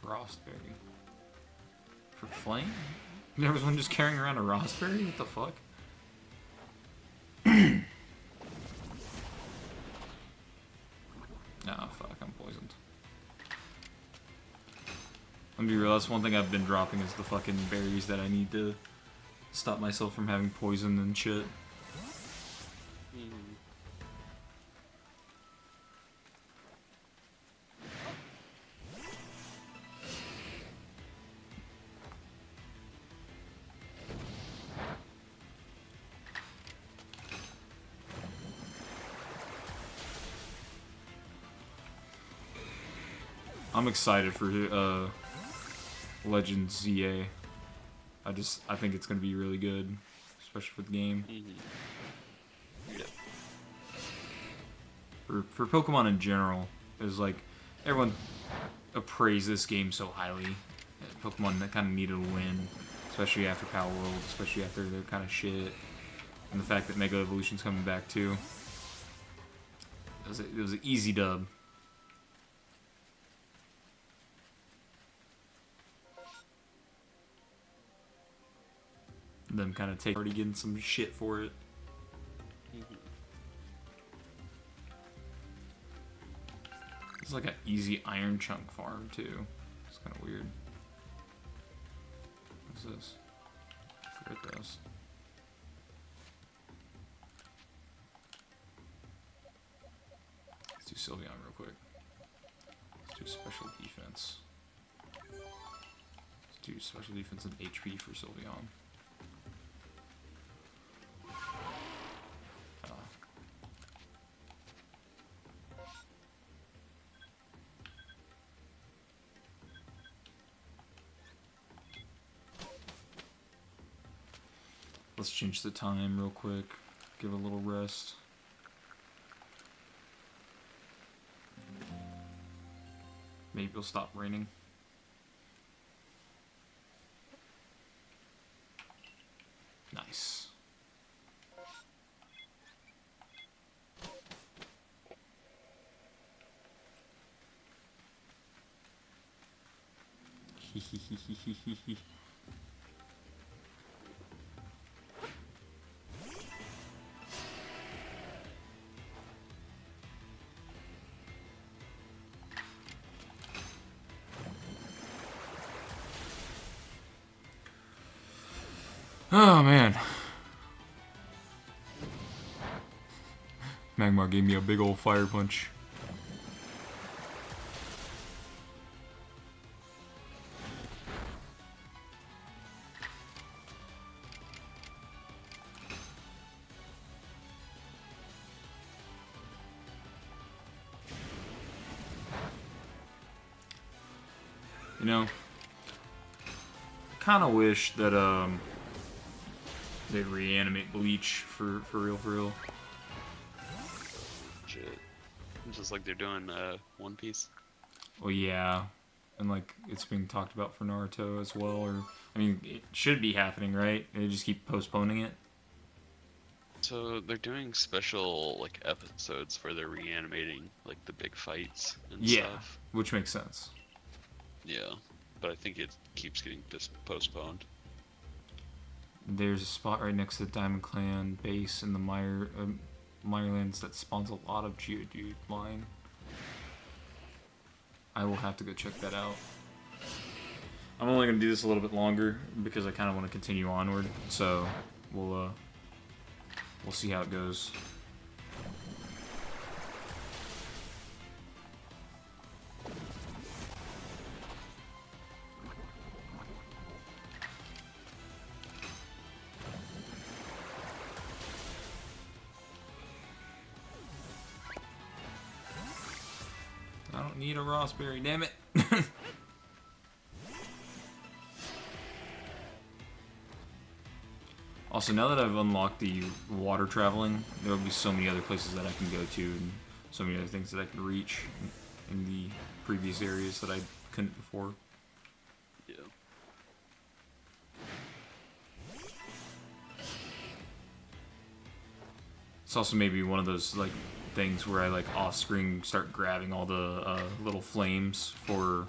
Frostberry. For flame? There was one just carrying around a Raspberry? What the fuck? Oh, fuck, I'm poisoned. I'm be real, that's one thing I've been dropping is the fucking berries that I need to stop myself from having poison and shit. I'm excited for Legends ZA. I think it's gonna be really good, especially for the game. For Pokemon in general, is like everyone appraised this game so highly. Pokemon that kind of needed a win, especially after Power World, especially after their kind of shit, and the fact that Mega Evolution's coming back too. It was an easy dub. Them kind of already getting some shit for it. It's like an easy iron chunk farm too. It's kind of weird. What's this? I forget this. Let's do Sylveon real quick. Let's do special defense. Let's do special defense and HP for Sylveon. Let's change the time real quick. Give it a little rest. Maybe it'll stop raining. Nice. Oh man. Magmar gave me a big old fire punch. You know, kind of wish that they'd reanimate Bleach for real. Shit. Just like they're doing One Piece. Well, yeah, and like it's being talked about for Naruto as well. Or I mean, it should be happening, right? They just keep postponing it. So they're doing special like episodes where they're reanimating like the big fights and stuff. Which makes sense. Yeah, but I think it keeps getting postponed. There's a spot right next to the Diamond Clan base in the Mirelands that spawns a lot of Geodude line. I will have to go check that out. I'm only going to do this a little bit longer because I kind of want to continue onward, so we'll see how it goes. I don't need a Rossberry, damn it. Also, now that I've unlocked the water traveling, there will be so many other places that I can go to and so many other things that I can reach in the previous areas that I couldn't before. Yeah. It's also maybe one of those like things where I like off-screen start grabbing all the little flames for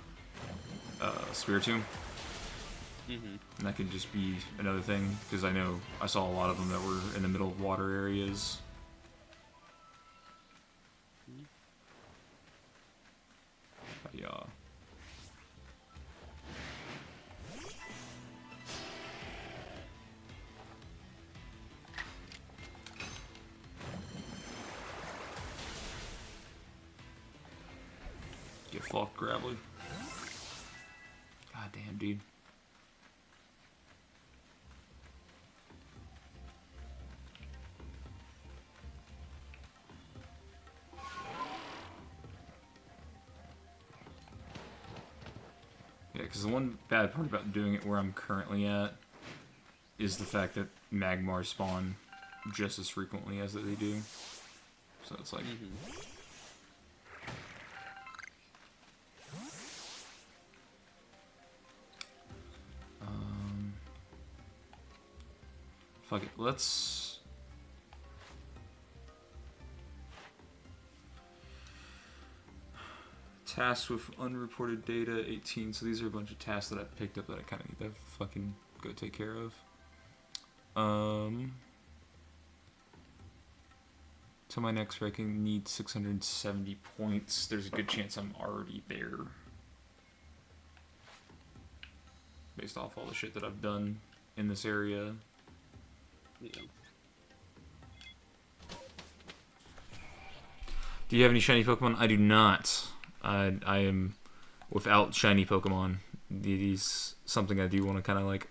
Spiritomb. Mm-hmm. And that could just be another thing, because I know I saw a lot of them that were in the middle of water areas. But yeah. Get fucked, Gravelly. God damn, dude. Yeah, because the one bad part about doing it where I'm currently at is the fact that Magmar spawn just as frequently as they do. So it's like... Fuck it, let's... Tasks with unreported data, 18. So these are a bunch of tasks that I picked up that I kind of need to fucking go take care of. to my next ranking needs 670 points. There's a good chance I'm already there. Based off all the shit that I've done in this area. Yeah. Do you have any shiny Pokemon? I do not. I am without shiny Pokemon. It is something I do want to kind of like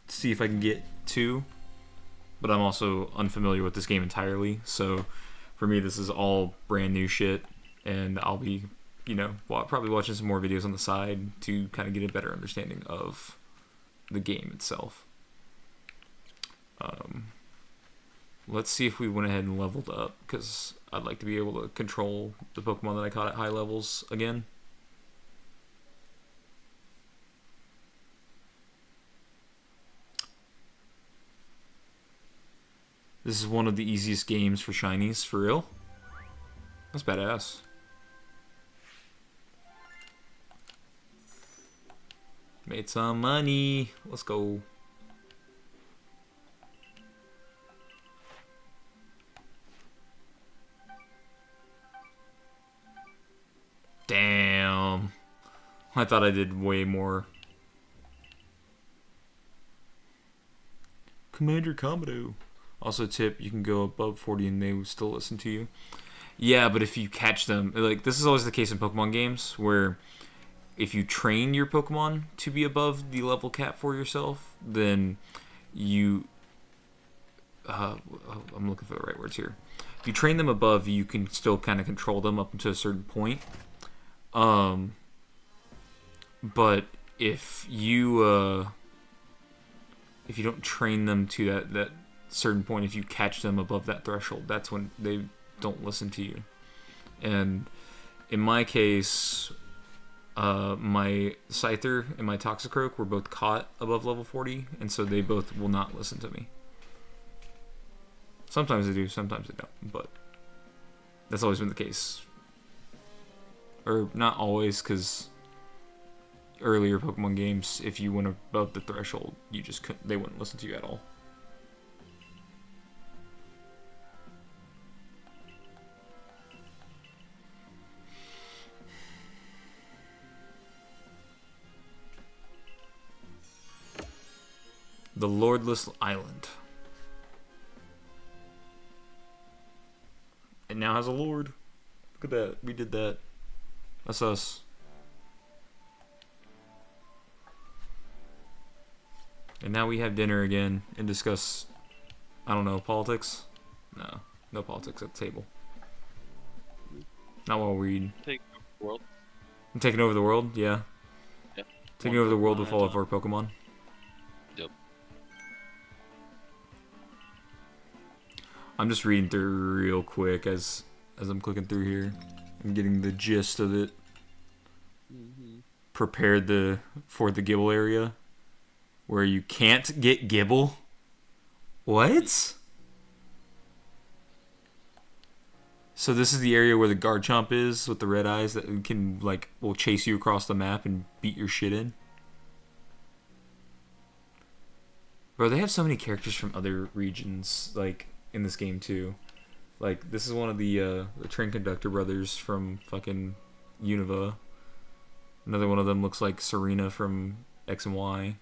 see if I can get to. But I'm also unfamiliar with this game entirely. So for me, this is all brand new shit. And I'll be, probably watching some more videos on the side to kind of get a better understanding of the game itself. Let's see if we went ahead and leveled up, because I'd like to be able to control the Pokemon that I caught at high levels again. This is one of the easiest games for shinies, for real. That's badass. Made some money. Let's go. Damn. I thought I did way more. Commander Commodore. Also tip, you can go above 40 and they will still listen to you. Yeah, but if you catch them, like, this is always the case in Pokemon games, where if you train your Pokemon to be above the level cap for yourself, then you... I'm looking for the right words here. If you train them above, you can still kind of control them up to a certain point. But if you don't train them to that certain point, if you catch them above that threshold, that's when they don't listen to you. And in my case, my Scyther and my Toxicroak were both caught above level 40, and so they both will not listen to me. Sometimes they do, sometimes they don't, but that's always been the case. Or not always, because earlier Pokemon games, if you went above the threshold, you just couldn't, they wouldn't listen to you at all. The Lordless Island. It now has a lord. Look at that. We did that. That's us. And now we have dinner again and discuss, I don't know, politics? No. No politics at the table. Not while we eat. Take over the world. I'm taking over the world? Yeah. Yep. Taking over the world with all of our Pokemon. Yep. I'm just reading through real quick as I'm clicking through here. I'm getting the gist of it. Mm-hmm. Prepared for the Gibble area, where you can't get Gibble. What? So this is the area where the Garchomp is with the red eyes that can will chase you across the map and beat your shit in. Bro, they have so many characters from other regions in this game too. This is one of the train conductor brothers from fucking Unova. Another one of them looks like Serena from X and Y.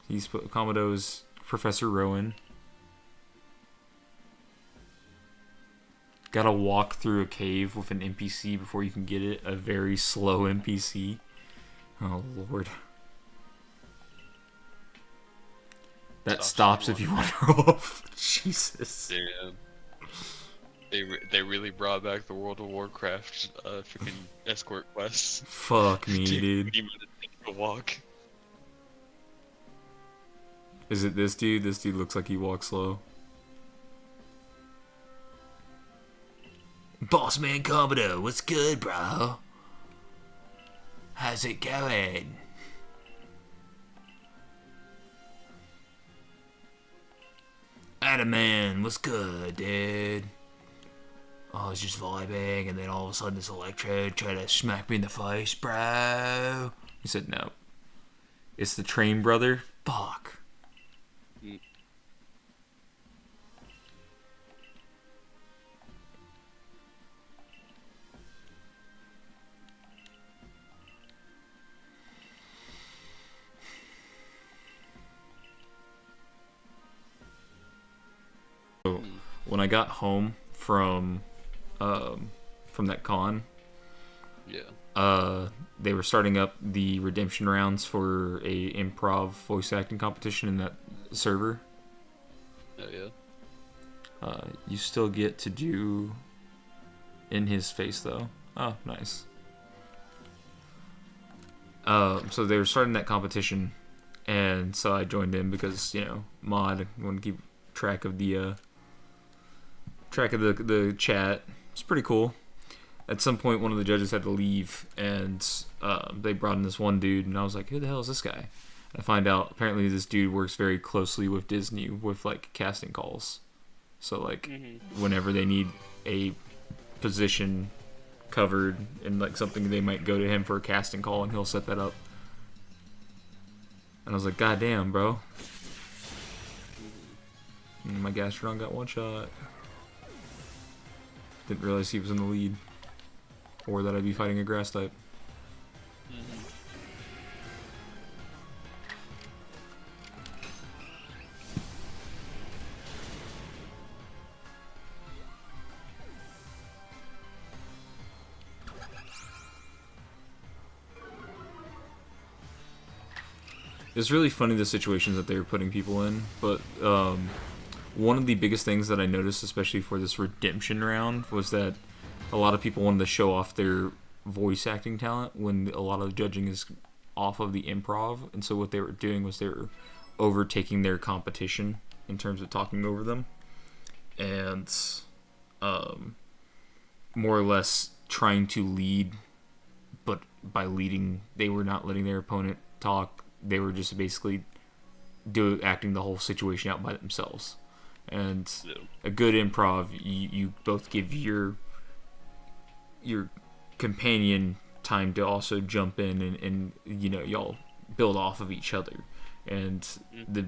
He's Commodo's Professor Rowan. Gotta walk through a cave with an NPC before you can get it. A very slow NPC. Oh, Lord. That stops if you wander off. Jesus. They really brought back the World of Warcraft freaking escort quests. Fuck me, dude. You take a walk. Is it this dude? This dude looks like he walks slow. Boss Man Commodore, what's good, bro? How's it going? Adaman, what's good, dude? I was just vibing, and then all of a sudden this Electrode tried to smack me in the face, bro. He said no. It's the train brother. Fuck. Mm. So when I got home from that con, Yeah. they were starting up the redemption rounds for a improv voice acting competition in that server. Oh yeah. You still get to do in his face though. Oh, nice. So they were starting that competition, and so I joined in because mod want to keep track of the chat. It's pretty cool. At some point, one of the judges had to leave, and they brought in this one dude, and I was like, "Who the hell is this guy?" And I find out apparently this dude works very closely with Disney with like casting calls. So like, whenever they need a position covered and like something, they might go to him for a casting call, and he'll set that up. And I was like, "God damn, bro!" And my Gastrodon got one shot. Didn't realize he was in the lead. Or that I'd be fighting a grass type. It's really funny the situations that they were putting people in, but one of the biggest things that I noticed, especially for this redemption round, was that a lot of people wanted to show off their voice acting talent when a lot of the judging is off of the improv. And so what they were doing was they were overtaking their competition in terms of talking over them. And more or less trying to lead, but by leading, they were not letting their opponent talk. They were just basically acting the whole situation out by themselves. And a good improv, you both give your companion time to also jump in and y'all build off of each other. And the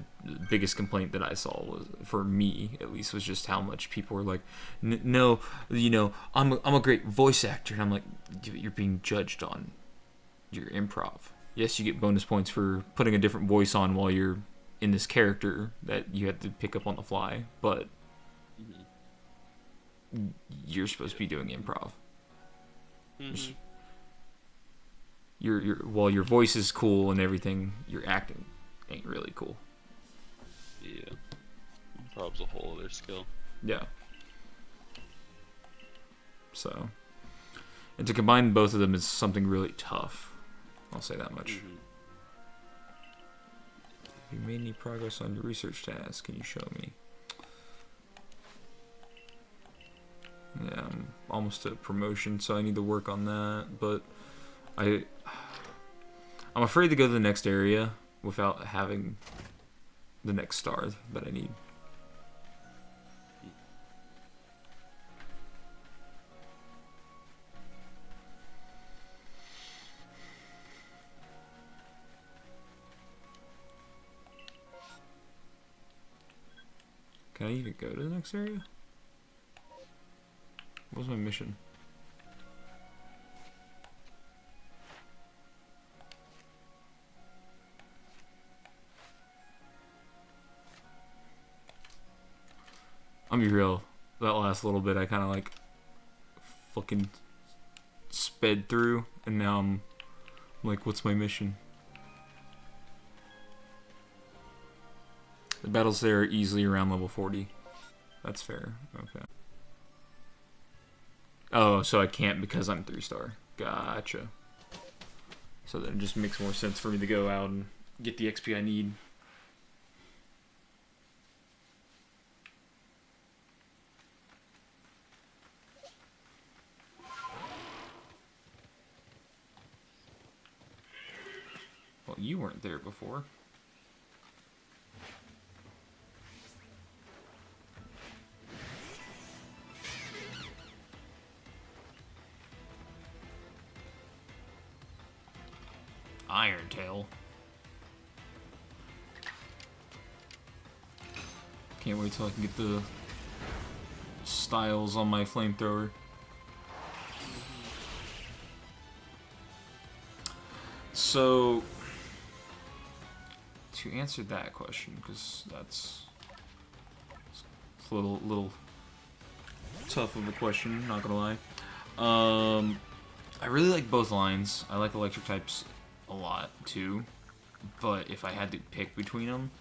biggest complaint that I saw was, for me at least, was just how much people were like, no, I'm a great voice actor. And I'm like, you're being judged on your improv. Yes, you get bonus points for putting a different voice on while you're in this character that you have to pick up on the fly, but you're supposed to be doing improv. While your voice is cool and everything, your acting ain't really cool. Yeah. Improv's a whole other skill. Yeah. So, and to combine both of them is something really tough. I'll say that much. Have you made any progress on your research task? Can you show me? Yeah, I'm almost to promotion, so I need to work on that. But I'm afraid to go to the next area without having the next star that I need. Can I even go to the next area? What was my mission? I'll be real. That last little bit, I kind of like fucking sped through, and now I'm like, what's my mission? The battles there are easily around level 40. That's fair. Okay. Oh, so I can't because I'm 3-star. Gotcha. So then it just makes more sense for me to go out and get the XP I need. Well, you weren't there before. Iron Tail. Can't wait till I can get the styles on my flamethrower. So, to answer that question, because that's a little tough of a question, not gonna lie. I really like both lines. I like electric types a lot too, but if I had to pick between them,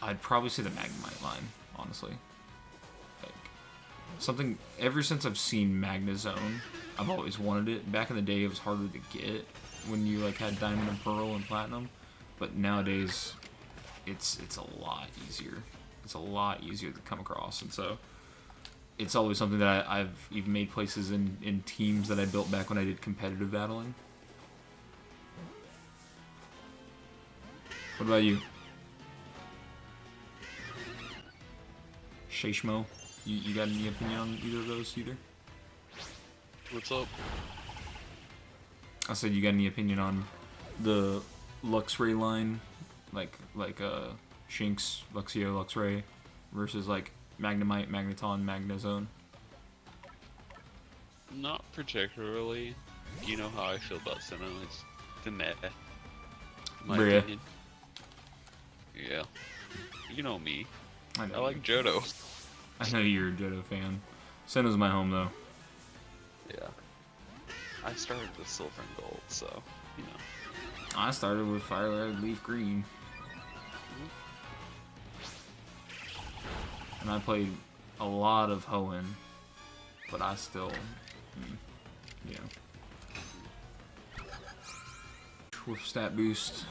I'd probably say the Magnemite line, honestly. Like, something, ever since I've seen Magnezone, I've always wanted it. Back in the day, it was harder to get when you like had Diamond and Pearl and Platinum, but nowadays, it's a lot easier. It's a lot easier to come across, and so it's always something that I've even made places in teams that I built back when I did competitive battling. What about you? Shashmo, you got any opinion on either of those either? What's up? I said you got any opinion on the Luxray line, like Shinx, Luxio, Luxray, versus like Magnemite, Magneton, Magnezone? Not particularly. You know how I feel about Sinnoh. It's the meh. In my Bria. opinion. Yeah. You know me. I I like Johto. I know you're a Johto fan. Sinnoh's my home though. Yeah. I started with Silver and Gold, so, you know. I started with Fire Red, Leaf Green. And I played a lot of Hoenn, but I still, yeah. With stat boost.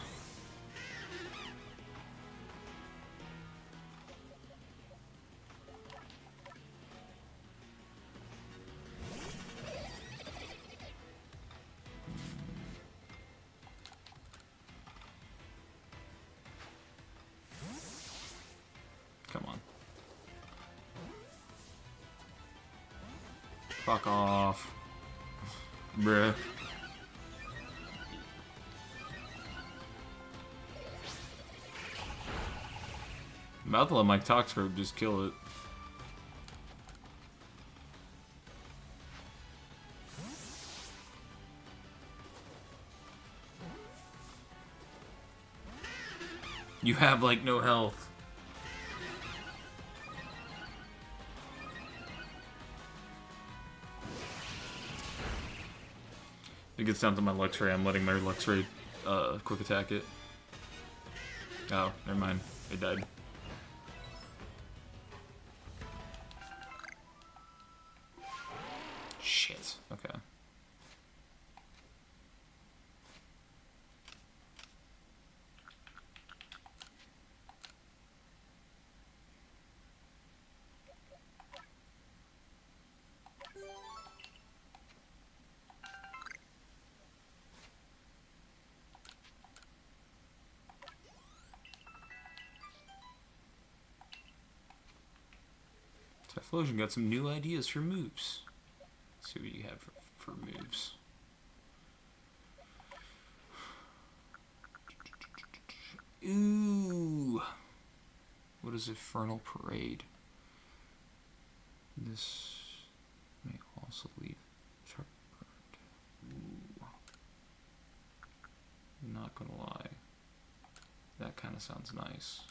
Come on. Fuck off. Bruh. I'm about to let my Toxicroak just kill it. You have like no health. It gets down to my Luxray. I'm letting my Luxray quick attack it. Oh, never mind. It died. Shit. Okay. Typhlosion got some new ideas for moves. Let's see what you have for moves. Ooh. What is Infernal Parade? This may also leave target burned. Ooh. Not gonna lie. That kind of sounds nice.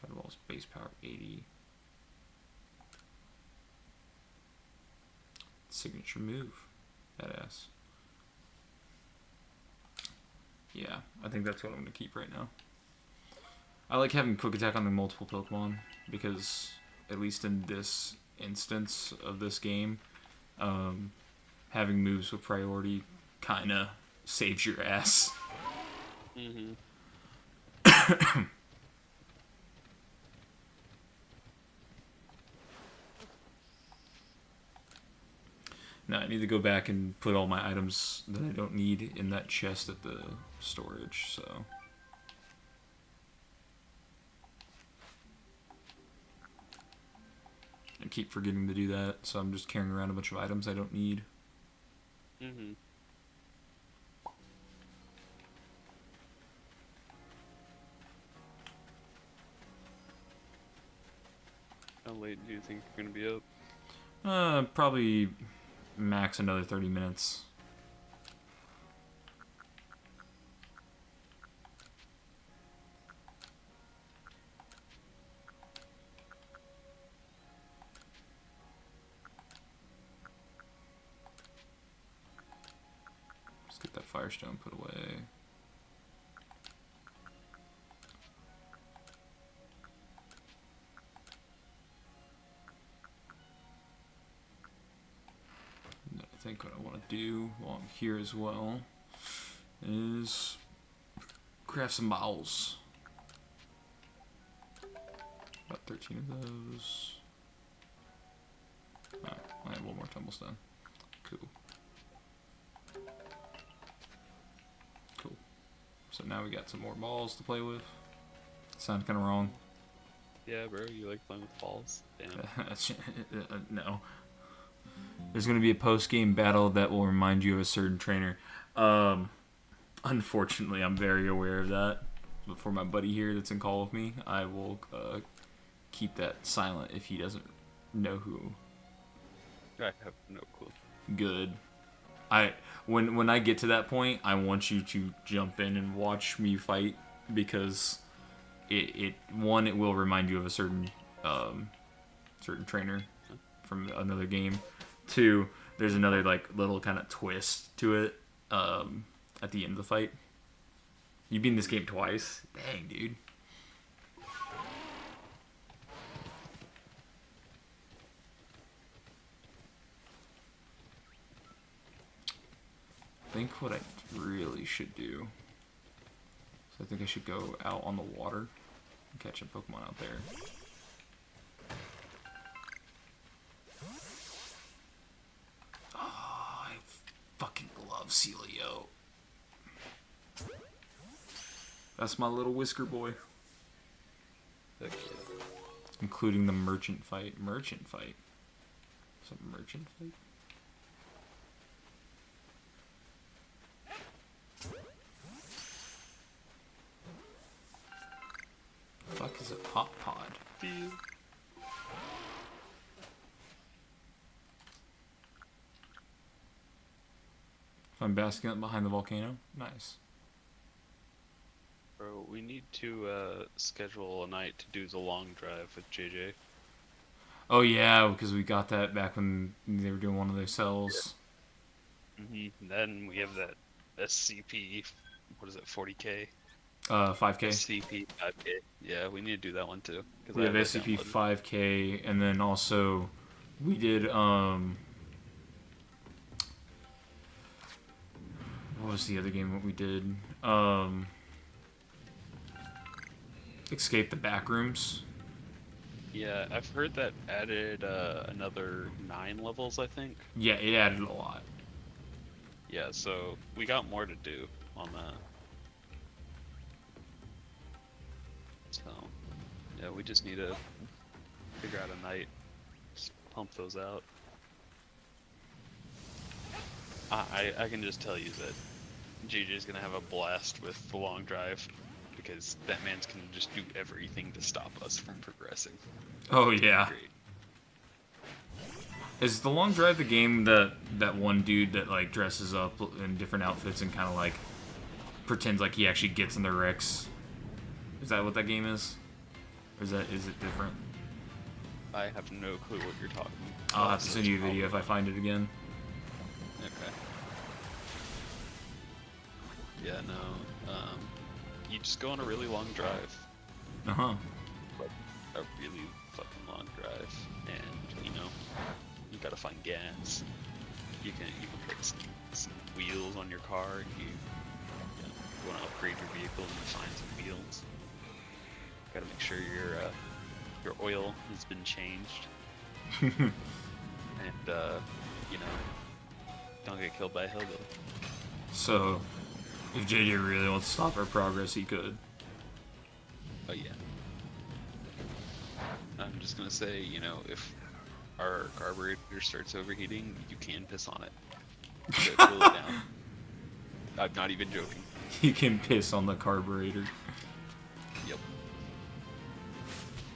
Shadow Ball's base power 80. Signature move. Badass. Yeah, I think that's what I'm going to keep right now. I like having quick attack on the multiple Pokemon because, at least in this instance of this game, having moves with priority kind of saves your ass. Mm-hmm. Now I need to go back and put all my items that I don't need in that chest at the storage, so... I keep forgetting to do that, so I'm just carrying around a bunch of items I don't need. Mm-hmm. think you're gonna be up? Probably max another 30 minutes. Let's get that firestone put away. I think what I want to do while I'm here as well is craft some bowls. About 13 of those. Oh, I have one more tumblestone. Cool. Cool. So now we got some more balls to play with. Sound kind of wrong. Yeah, bro, you like playing with balls? Damn. No. There's going to be a post-game battle that will remind you of a certain trainer. Unfortunately, I'm very aware of that. But for my buddy here that's in call with me, I will keep that silent if he doesn't know who. I have no clue. Good. When I get to that point, I want you to jump in and watch me fight, because it will remind you of a certain trainer from another game. 2, there's another like little kind of twist to it at the end of the fight. You've been in this game twice. Dang, dude. I think what I really should do is I think I should go out on the water and catch a Pokemon out there. Oh, I fucking love Celio. That's my little whisker boy. Okay. Including the merchant fight. Merchant fight? Is it a merchant fight? Fuck is a pop pod? Feel. If I'm basking up behind the volcano? Nice. Bro, we need to schedule a night to do the long drive with JJ. Oh yeah, because we got that back when they were doing one of their cells. Mm-hmm. Then we have that SCP, what is it, 40K? 5K. SCP 5K. Yeah, we need to do that one too. We have SCP 5K, and then also we did what was the other game that we did? Escape the Backrooms. Yeah, I've heard that added another 9 levels, I think. Yeah, it added a lot. Yeah, so we got more to do on that. So, yeah, we just need to figure out a night, just pump those out. I can just tell you that JJ's gonna have a blast with the long drive, because that man's gonna just do everything to stop us from progressing. Oh yeah. Great. Is the long drive the game that one dude that like dresses up in different outfits and kind of like pretends like he actually gets in the wrecks? Is that what that game is? Or is it different? I have no clue what you're talking about. I'll have to send you a video if I find it again. Okay. Yeah, no. You just go on a really long drive. Uh-huh. Like, a really fucking long drive. And, you know, you gotta find gas. You can put some wheels on your car. You want to upgrade your vehicle and you find some wheels. Gotta make sure your oil has been changed. And, you know, don't get killed by a hillbilly. So, if JJ really wants to stop our progress, he could. Oh yeah. I'm just gonna say, you know, if our carburetor starts overheating, you can piss on it. So cool it down. I'm not even joking. You can piss on the carburetor. Yep.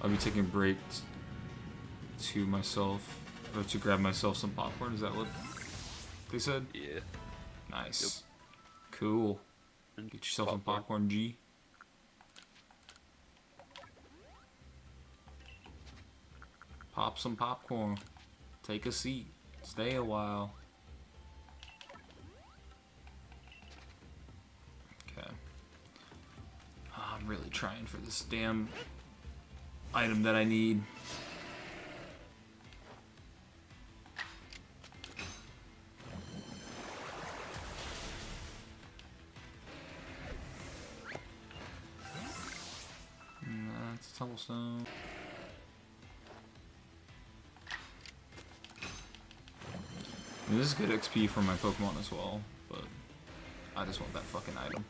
I'll be taking breaks to myself, or to grab myself some popcorn. Is that what they said? Yeah. Nice. Cool. And Get yourself some popcorn, G. Pop some popcorn. Take a seat. Stay a while. Okay. Oh, I'm really trying for this damn item that I need. That's a tumblestone. And this is good XP for my Pokemon as well, but I just want that fucking item.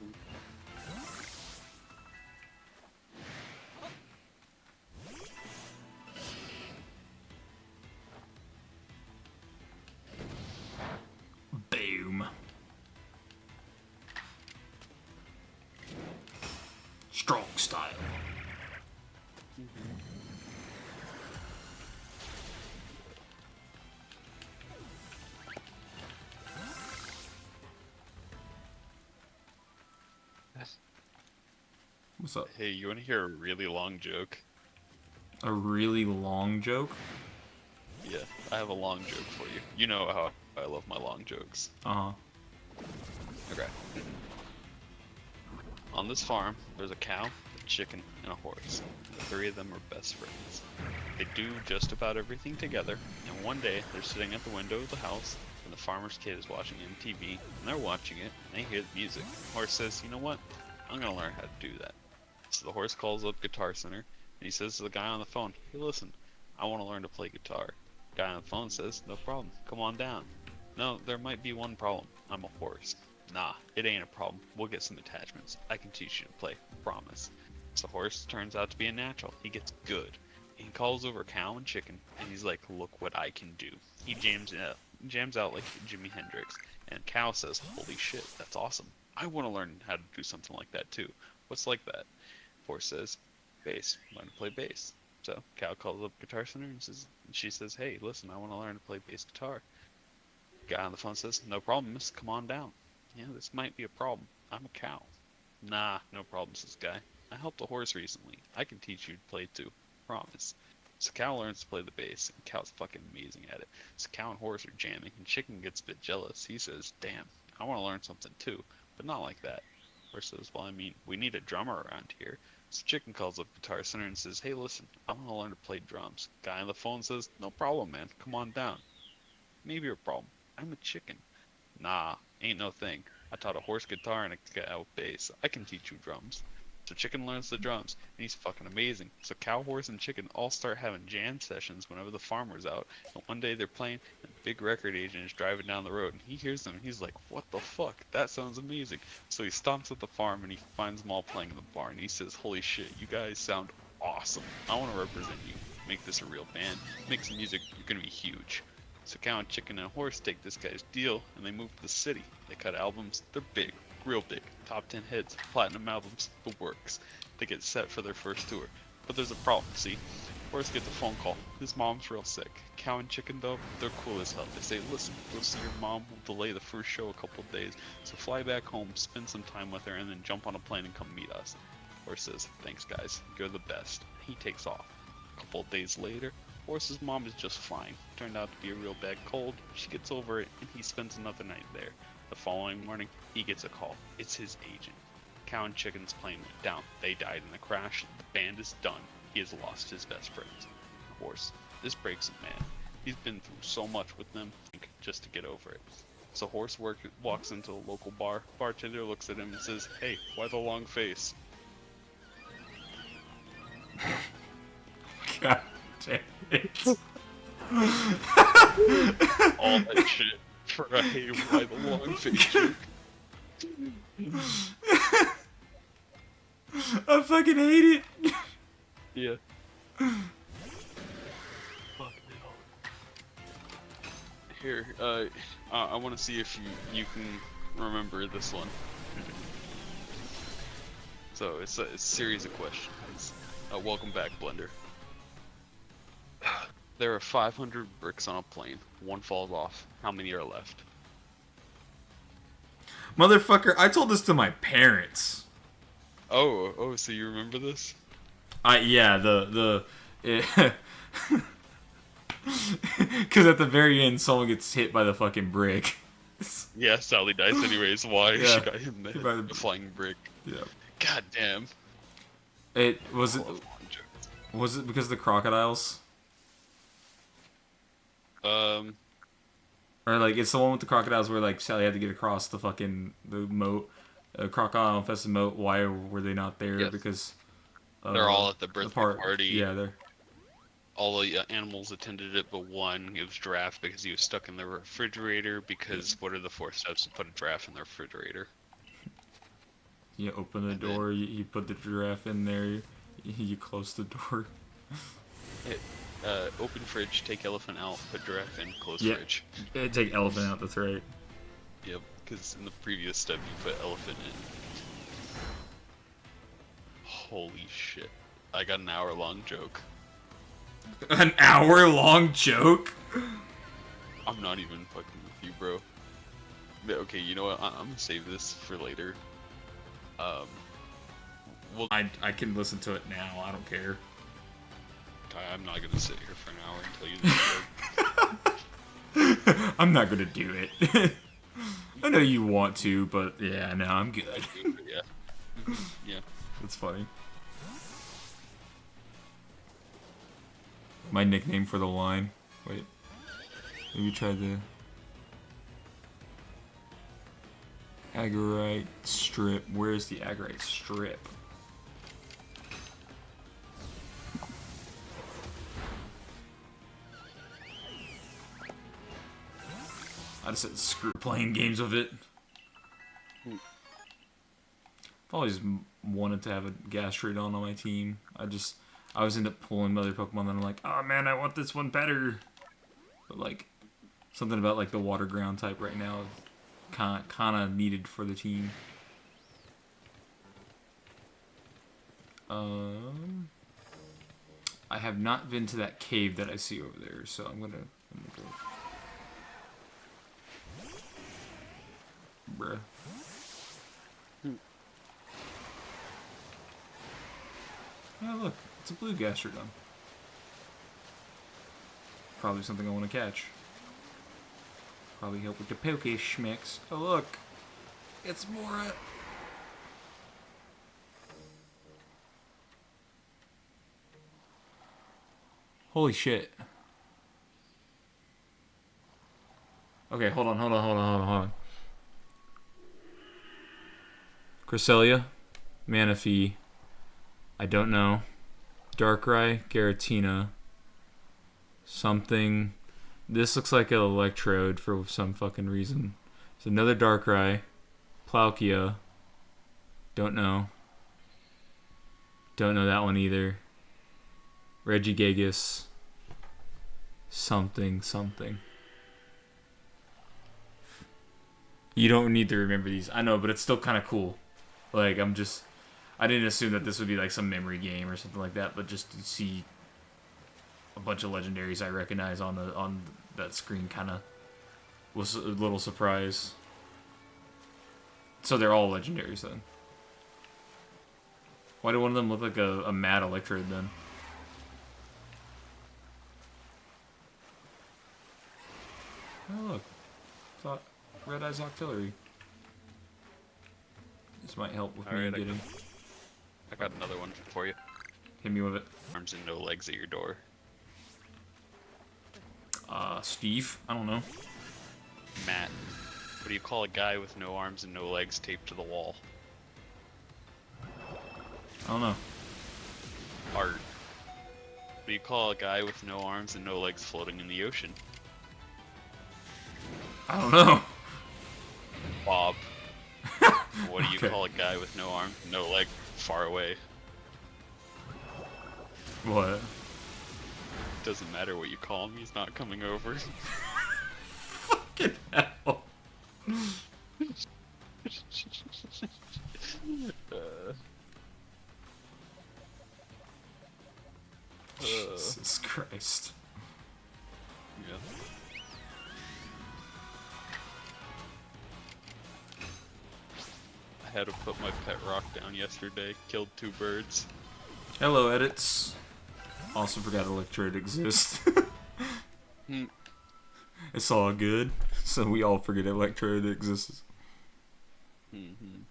Boom. Strong style. What's up? Hey, you want to hear a really long joke? A really long joke? Yeah, I have a long joke for you. You know how I love my long jokes. Uh-huh. Okay. On this farm, there's a cow, a chicken, and a horse. The three of them are best friends. They do just about everything together, and one day they're sitting at the window of the house, and the farmer's kid is watching MTV, and they're watching it, and they hear the music. The horse says, you know what? I'm gonna learn how to do that. So the horse calls up Guitar Center, and he says to the guy on the phone, hey listen, I want to learn to play guitar. The guy on the phone says, no problem, come on down. No, there might be one problem. I'm a horse. Nah, it ain't a problem. We'll get some attachments. I can teach you to play. Promise. So the horse turns out to be a natural. He gets good. He calls over cow and chicken, and he's like, look what I can do. He jams out like Jimi Hendrix, and cow says, holy shit, that's awesome. I want to learn how to do something like that too. What's like that? Horse says, bass. Learn to play bass. So cow calls up Guitar Center and she says, hey, listen, I want to learn to play bass guitar. Guy on the phone says, no problem, miss, come on down. Yeah, this might be a problem. I'm a cow. Nah, no problem, says guy. I helped a horse recently. I can teach you to play too. Promise. So cow learns to play the bass, and cow's fucking amazing at it. So cow and horse are jamming, and chicken gets a bit jealous. He says, damn, I want to learn something too, but not like that. Horse says, well, I mean, we need a drummer around here. So chicken calls up Guitar Center and says, hey, listen, I want to learn to play drums. Guy on the phone says, no problem, man. Come on down. Maybe your problem. I'm a chicken. Nah, ain't no thing. I taught a horse guitar and a cow bass. I can teach you drums. So chicken learns the drums, and he's fucking amazing. So cow, horse, and chicken all start having jam sessions whenever the farmer's out. And one day they're playing, and a big record agent is driving down the road, and he hears them, and he's like, what the fuck? That sounds amazing. So he stops at the farm, and he finds them all playing in the barn. And he says, holy shit, you guys sound awesome. I want to represent you. Make this a real band. Make some music. You're going to be huge. So cow and chicken and horse take this guy's deal, and they move to the city. They cut albums. They're big. Real big. Top 10 hits, platinum albums, the works. They get set for their first tour. But there's a problem, see? Horse gets a phone call. His mom's real sick. Cow and chicken, though, they're cool as hell. They say, listen, go see your mom. We'll delay the first show a couple of days. So fly back home, spend some time with her, and then jump on a plane and come meet us. Horse says, thanks guys, you're the best. He takes off. A couple of days later, Horse's mom is just fine. Turned out to be a real bad cold. She gets over it, and he spends another night there. The following morning, he gets a call. It's his agent. Cow and Chicken's plane went down. They died in the crash. The band is done. He has lost his best friends. Horse. This breaks him, man. He's been through so much with them just to get over it. So Horse walks into the local bar. Bartender looks at him and says, hey, why the long face? God damn it. All that shit for a hey, why the long face joke. I fucking hate it. Yeah. Here, I want to see if you can remember this one. So it's a series of questions. Welcome back, Blender. There are 500 bricks on a plane. One falls off. How many are left? Motherfucker, I told this to my parents. Oh, so you remember this? Yeah, because at the very end, someone gets hit by the fucking brick. Yeah, Sally dies anyways. Why? Yeah. She got hit in the head with a flying brick. Yeah. God damn. It was I it. love long jokes. Was it because of the crocodiles? Or like it's the one with the crocodiles where like Sally had to get across the moat, crocodile infested moat. Why were they not there? Yes. Because They're all at the birthday party. Yeah, they're. All the animals attended it, but one, it was Giraffe because he was stuck in the refrigerator. Because what are the 4 steps to put a giraffe in the refrigerator? You open the door. You put the giraffe in there. You close the door. Open fridge, take elephant out, put giraffe in, close Yeah. fridge. Take elephant out. That's right. Yep, because in the previous step you put elephant in. Holy shit. I got an hour-long joke. An hour-long joke? I'm not even fucking with you, bro. Okay, you know what? I'm gonna save this for later. Well, I can listen to it now. I don't care. I'm not gonna sit here for an hour and tell you this joke. I'm not gonna do it. I know you want to, but yeah, no, I'm good. Yeah. Yeah. That's funny. My nickname for the line. Wait. Maybe try the Agorite strip. Where's the Agorite strip? I just said screw playing games with it. I've always wanted to have a Gastrodon on my team. I always end up pulling other Pokemon and I'm like, oh man, I want this one better. But like, something about like the water ground type right now kind of needed for the team. I have not been to that cave that I see over there, so I'm gonna go. Bruh. Oh look, it's a blue Gastrodon. Probably something I want to catch. Probably help with the Poke Schmicks. Oh look, it's Mora. Holy shit. Okay, hold on. Cresselia, Manaphy, I don't know, Darkrai, Giratina, something. This looks like an Electrode for some fucking reason. There's another Darkrai, Palkia, don't know that one either. Regigigas, something. You don't need to remember these. I know, but it's still kind of cool. Like, I didn't assume that this would be like some memory game or something like that, but just to see a bunch of legendaries I recognize on that screen kind of was a little surprise. So they're all legendaries then. Why do one of them look like a mad Electrode then? Oh look, thought Red-Eye's Octillery. This might help with me getting. I got another one for you. Hit me with it. Arms and no legs at your door. Steve? I don't know. Matt. What do you call a guy with no arms and no legs taped to the wall? I don't know. Art. What do you call a guy with no arms and no legs floating in the ocean? I don't know. Bob. What do you call a guy with no arm, no leg, far away? What? Doesn't matter what you call him, he's not coming over. Fucking hell. Jesus Christ. had to put my pet rock down yesterday. Killed 2 birds. Hello, edits. Also forgot Electrode exists. Hmm. It's all good. So we all forget Electrode exists. Mm-hmm.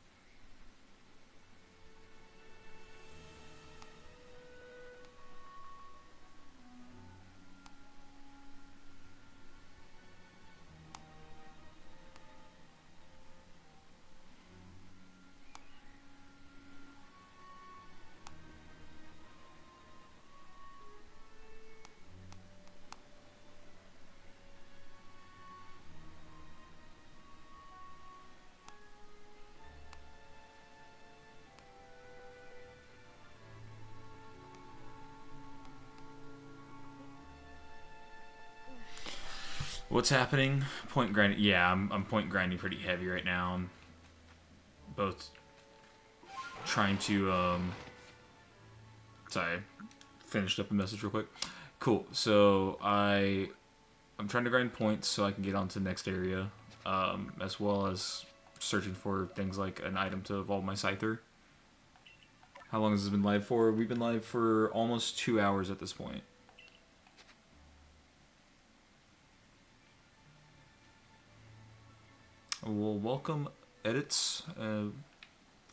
What's happening? Point grinding. Yeah, I'm point grinding pretty heavy right now. I'm both trying to sorry, finished up a message real quick. Cool. So I'm trying to grind points so I can get on to the next area, as well as searching for things like an item to evolve my Scyther. How long has this been live for? We've been live for almost 2 hours at this point. Well, welcome, edits.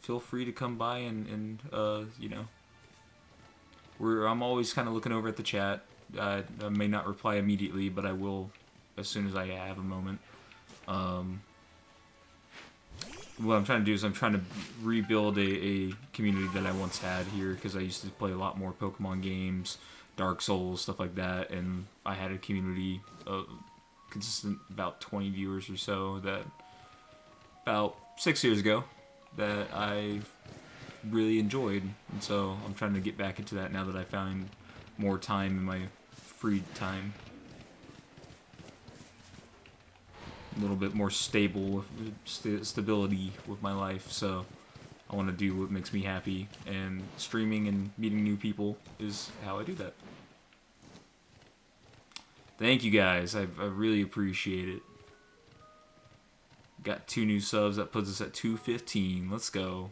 Feel free to come by and you know, I'm always kind of looking over at the chat. I may not reply immediately, but I will as soon as I have a moment. What I'm trying to do is I'm trying to rebuild a community that I once had here, because I used to play a lot more Pokemon games, Dark Souls, stuff like that, and I had a community of consistent about 20 viewers or so that about 6 years ago that I really enjoyed, and so I'm trying to get back into that now that I found more time in my free time. A little bit more stable with stability with my life, so I want to do what makes me happy, and streaming and meeting new people is how I do that. Thank you guys, I really appreciate it. Got 2 new subs, that puts us at 215. Let's go.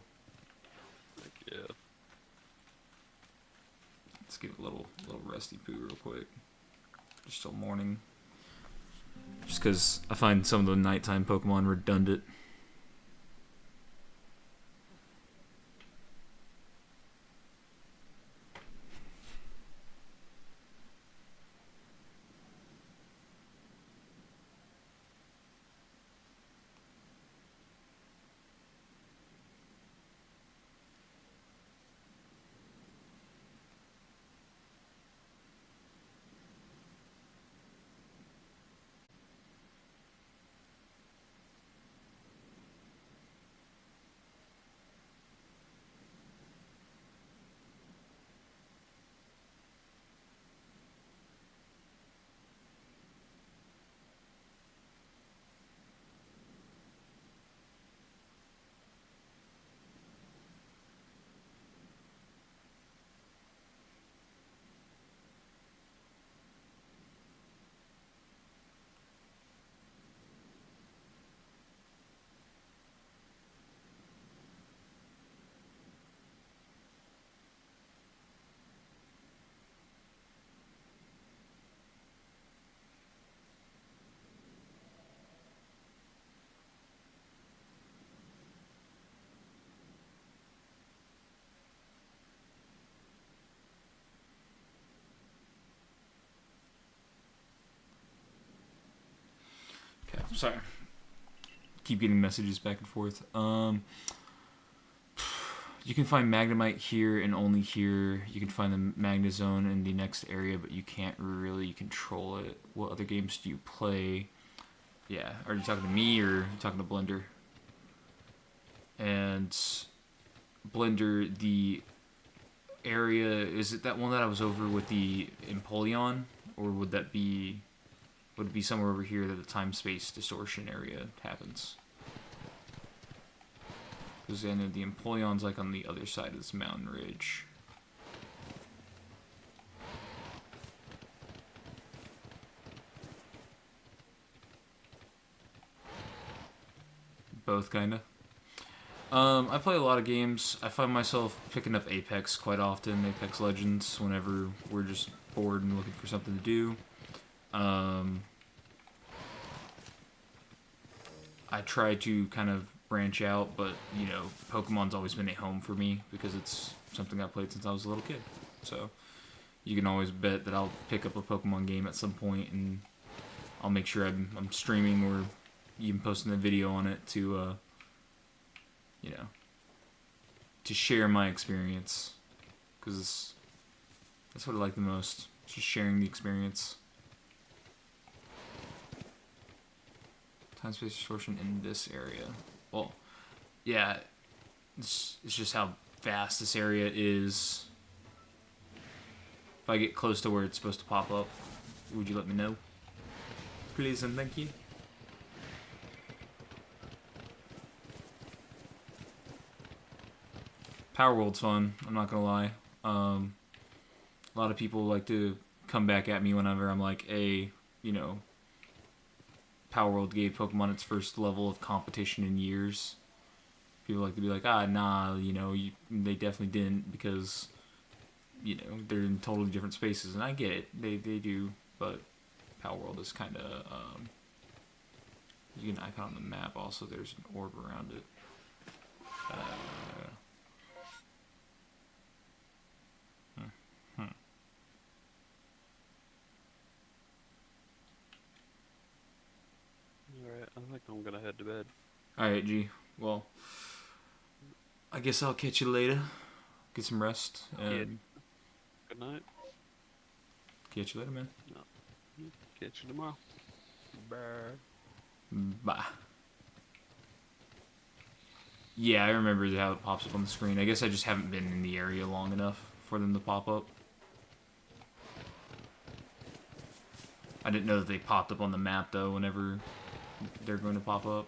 Yeah. Let's give it a little resty poo real quick. Just till morning. Just because I find some of the nighttime Pokemon redundant. Okay, sorry. Keep getting messages back and forth. You can find Magnemite here and only here. You can find the Magnezone in the next area, but you can't really control it. What other games do you play? Yeah, are you talking to me or are you talking to Blender? And Blender, the area, is it that one that I was over with the Empoleon? Or would it be somewhere over here that the time-space distortion area happens? Because then the Empoleon's like on the other side of this mountain ridge. Both, kinda. I play a lot of games. I find myself picking up Apex quite often, Apex Legends, whenever we're just bored and looking for something to do. I try to kind of branch out, but, you know, Pokemon's always been a home for me because it's something I played since I was a little kid. So, you can always bet that I'll pick up a Pokemon game at some point, and I'll make sure I'm streaming or even posting a video on it to, you know, to share my experience, because that's what I like the most, just sharing the experience. Time space distortion in this area. Well, yeah, it's just how vast this area is. If I get close to where it's supposed to pop up, would you let me know? Please and thank you. Power World's fun, I'm not gonna lie. A lot of people like to come back at me whenever I'm like, you know, Power World gave Pokemon its first level of competition in years. People like to be like, nah, you know, they definitely didn't, because, you know, they're in totally different spaces, and I get it, they do, but Power World is kind of, you can icon on the map, also there's an orb around it. Alright, I think I'm gonna head to bed. Alright, G. Well, I guess I'll catch you later. Get some rest. And Good night. Catch you later, man. No. Catch you tomorrow. Bye. Bye. Yeah, I remember how it pops up on the screen. I guess I just haven't been in the area long enough for them to pop up. I didn't know that they popped up on the map, though, whenever they're going to pop up.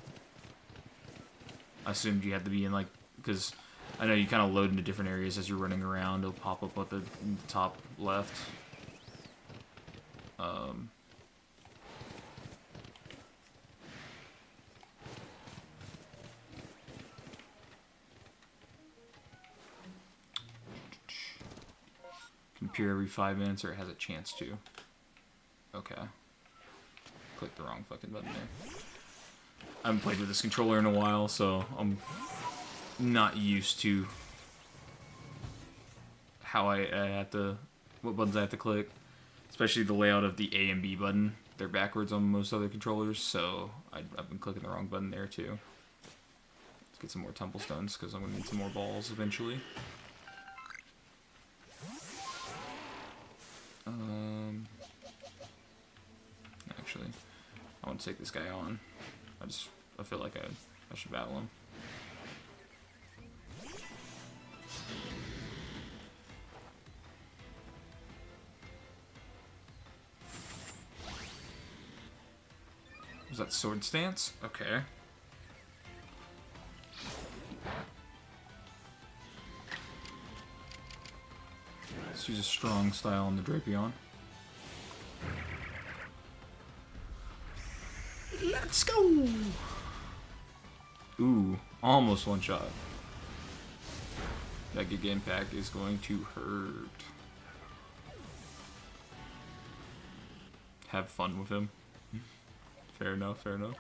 I assumed you had to be in, like, because I know you kind of load into different areas as you're running around. It'll pop up at the top left. Can appear every 5 minutes, or it has a chance to. Okay. Clicked the wrong fucking button there. I haven't played with this controller in a while, so I'm not used to how I have to, what buttons I have to click. Especially the layout of the A and B button. They're backwards on most other controllers, so I've been clicking the wrong button there too. Let's get some more tumblestones, because I'm going to need some more balls eventually. Actually, I want to take this guy on. I feel like I should battle him. Was that sword stance? Okay. Let's use a strong style on the Drapion. Let's go! Ooh, almost one shot. That Giga Impact is going to hurt. Have fun with him. Fair enough, fair enough.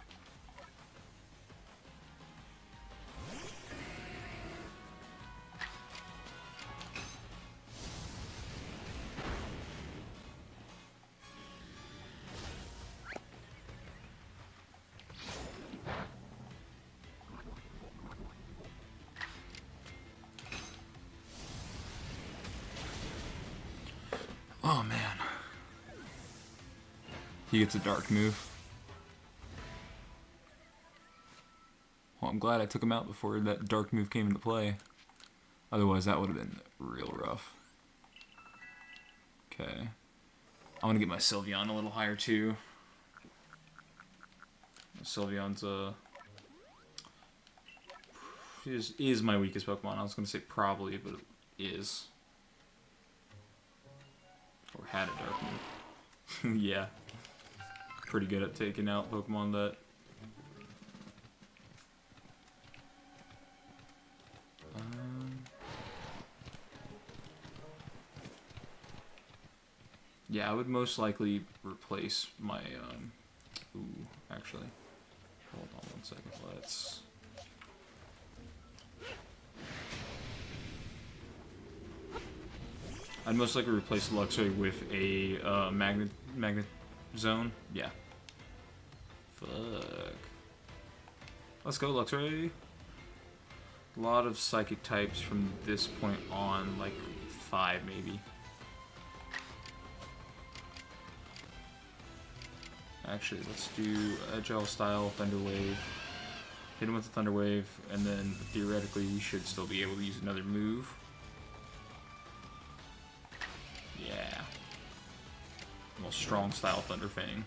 Oh man. He gets a dark move. Well, I'm glad I took him out before that dark move came into play. Otherwise, that would have been real rough. Okay. I want to get my Sylveon a little higher, too. Sylveon's, is my weakest Pokemon. I was going to say probably, but it is. Or had a dark move. Yeah. Pretty good at taking out Pokemon that Yeah, I would most likely replace my, ooh, actually, hold on 1 second, let's, I'd most likely replace Luxray with a, magnet zone, yeah. Fuck. Let's go, Luxray. A lot of psychic types from this point on, like 5 maybe. Actually, let's do Agile style Thunder Wave. Hit him with the Thunder Wave, and then theoretically we should still be able to use another move. Yeah. Most strong style Thunder Fang.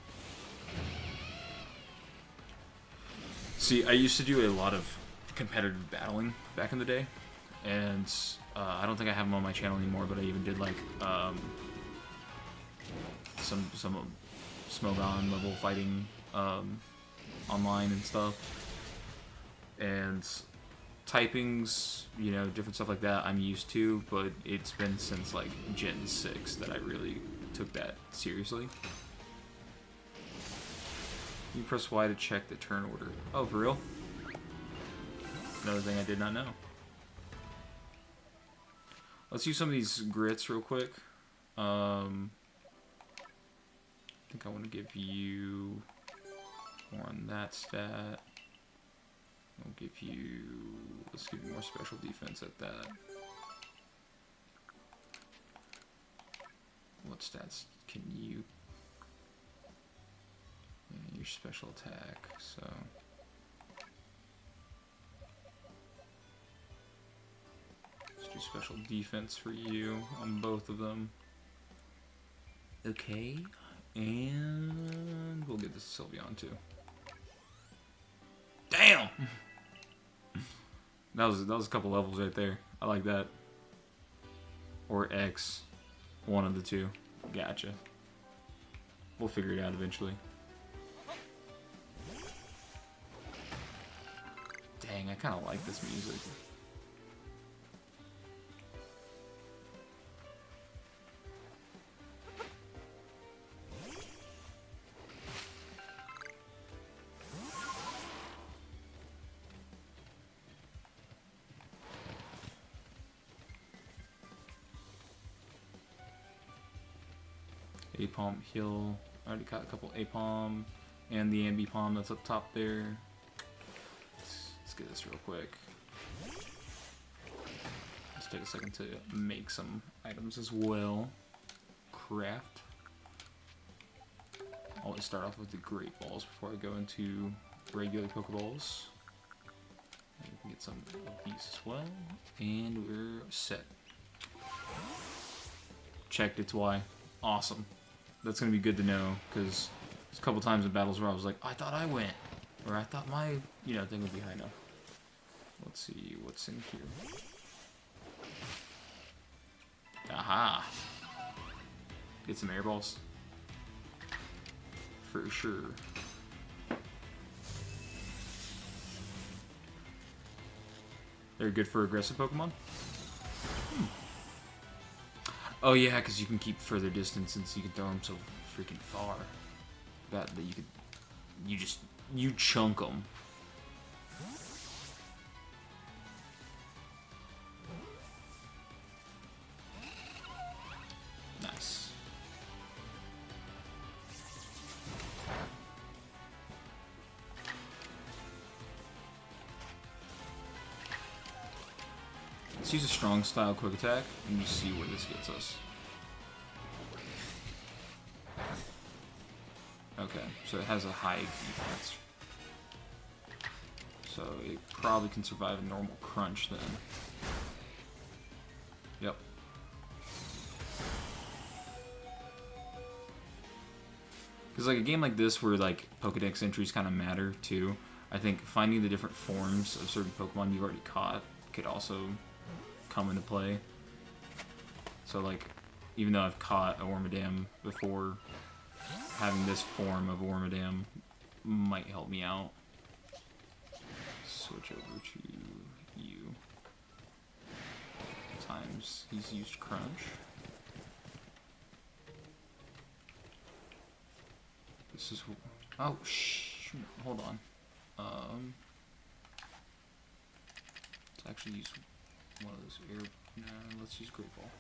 See, I used to do a lot of competitive battling back in the day, and I don't think I have them on my channel anymore, but I even did like some Smogon level fighting online and stuff, and typings, you know, different stuff like that I'm used to, but it's been since like Gen 6 that I really took that seriously. You press Y to check the turn order. Oh, for real? Another thing I did not know. Let's use some of these grits real quick. I think I want to give you more on that stat. I'll give you, let's give you more special defense at that. What stats can you, your special attack, so. Let's do special defense for you on both of them. Okay. And we'll get this to Sylveon too. Damn! that was a couple levels right there. I like that. Or X. One of the two. Gotcha. We'll figure it out eventually. Dang, I kind of like this music. Apom heal. I already got a couple Apom and the Ambipom that's up top there. Let's get this real quick. Let's take a second to make some items as well. Craft. Always start off with the Great Balls before I go into regular Pokeballs. And we can get some of these as well. And we're set. Checked its Y. Awesome. That's going to be good to know, because there's a couple times in battles where I was like, I thought I went, or I thought my, you know, thing would be high enough. Let's see what's in here. Aha! Get some air balls. For sure. They're good for aggressive Pokemon? Oh yeah, because you can keep further distance since you can throw them so freaking far. That you could, you chunk them. Nice. Let's use a strong style quick attack and just see where this gets us. Okay, so it has a high defense. So it probably can survive a normal crunch then. Yep. Because like a game like this where like Pokedex entries kind of matter too, I think finding the different forms of certain Pokemon you've already caught could also come into play. So like, even though I've caught a Wormadam before, having this form of Wormadam might help me out. Switch over to you. Times he's used Crunch. This is... Oh, hold on. Let's actually use one of those air... Nah, let's use Great Ball.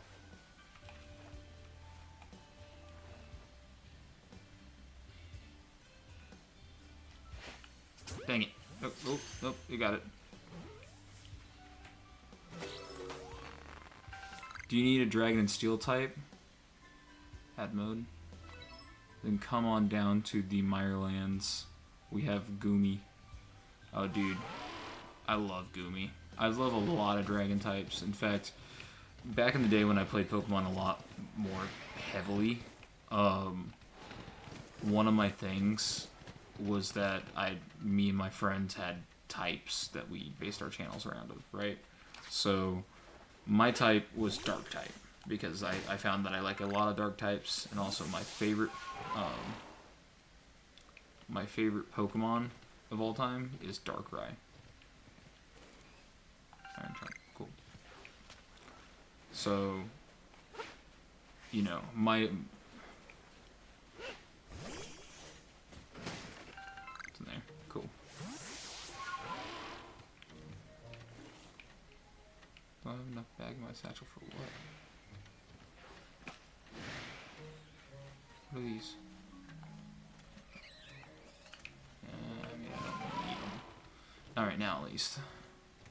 Dang it. Oh, you got it. Do you need a Dragon and Steel type? Add mode. Then come on down to the Mirelands. We have Goomy. Oh, dude. I love Goomy. I love a lot of Dragon types. In fact, back in the day when I played Pokemon a lot more heavily, one of my things was that me and my friends had types that we based our channels around of, right? So my type was Dark type because I found that I like a lot of Dark types, and also my favorite Pokemon of all time is Darkrai. Cool. So, you know, it's in there. Cool. Do I have enough bag in my satchel for what? What are these? I mean, I don't need them. Not right now, at least.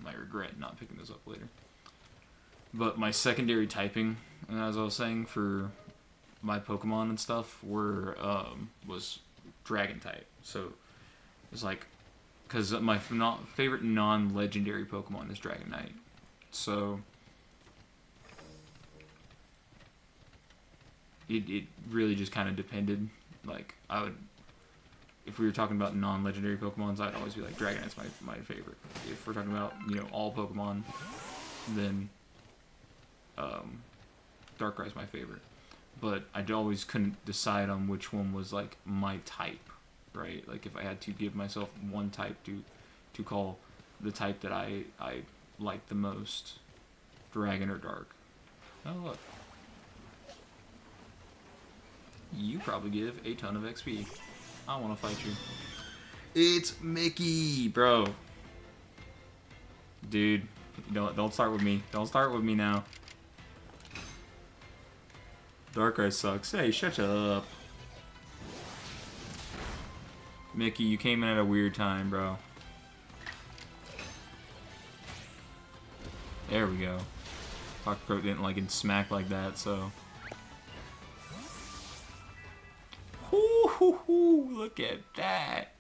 I regret not picking those up later. But my secondary typing, as I was saying, for my Pokemon and stuff, was Dragon type. So it's like, because my favorite non-legendary Pokemon is Dragonite. So it really just kind of depended. Like, if we were talking about non-legendary Pokemons, I'd always be like, Dragonite's my favorite. If we're talking about, all Pokemon, then Darkrai's my favorite. But I always couldn't decide on which one was, like, my type, right? Like, if I had to give myself one type to call the type that I like the most, Dragon or Dark. Oh, look. You probably give a ton of XP. I want to fight you. It's Mickey, bro. Dude, don't start with me. Don't start with me now. Darkrai sucks. Hey, shut up. Mickey, you came in at a weird time, bro. There we go. Dr. Croak didn't like it smack like that, so... Ooh, look at that.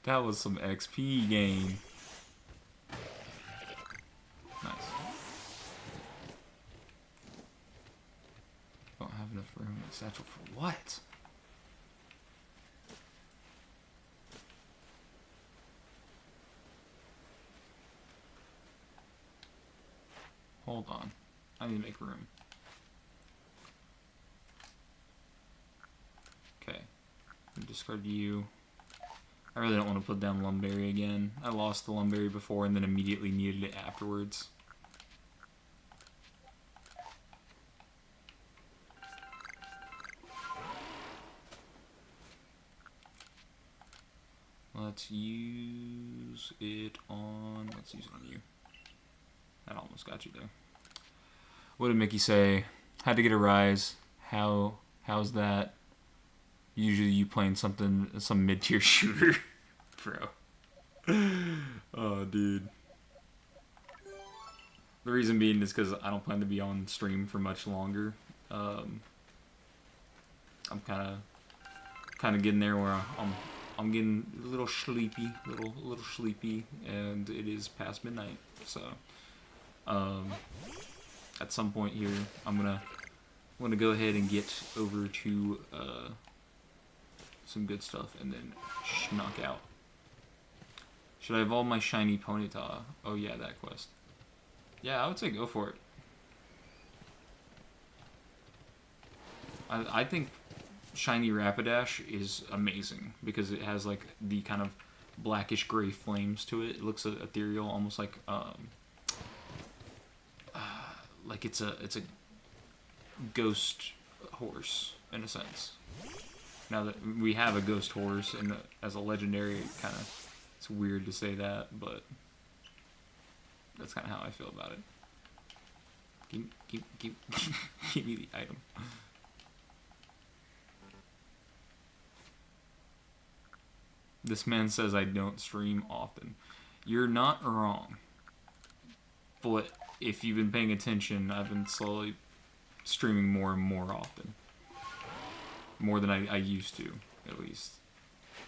That was some XP gain. Nice. Don't have enough room in the satchel for what? Hold on. I need to make room. Okay. Discard you. I really don't want to put down Lumberry again. I lost the Lumberry before and then immediately needed it afterwards. Let's use it on... Let's use it on you. That almost got you there. What did Mickey say? Had to get a rise. How's that? Usually you playing some mid-tier shooter. Bro. Oh, dude. The reason being is because I don't plan to be on stream for much longer. I'm kind of getting there where I'm getting a little sleepy, little sleepy, and it is past midnight. So, at some point here, I'm gonna go ahead and get over to some good stuff and then knock out. Should I evolve my shiny Ponyta? Oh yeah, that quest. Yeah, I would say go for it. I think shiny Rapidash is amazing because it has like the kind of blackish gray flames to it. It looks ethereal, almost like it's a ghost horse in a sense. Now that we have a ghost horse as a legendary, it's weird to say that, but that's kind of how I feel about it. Give me the item. This man says I don't stream often. You're not wrong. But if you've been paying attention, I've been slowly streaming more and more often. More than I used to, at least.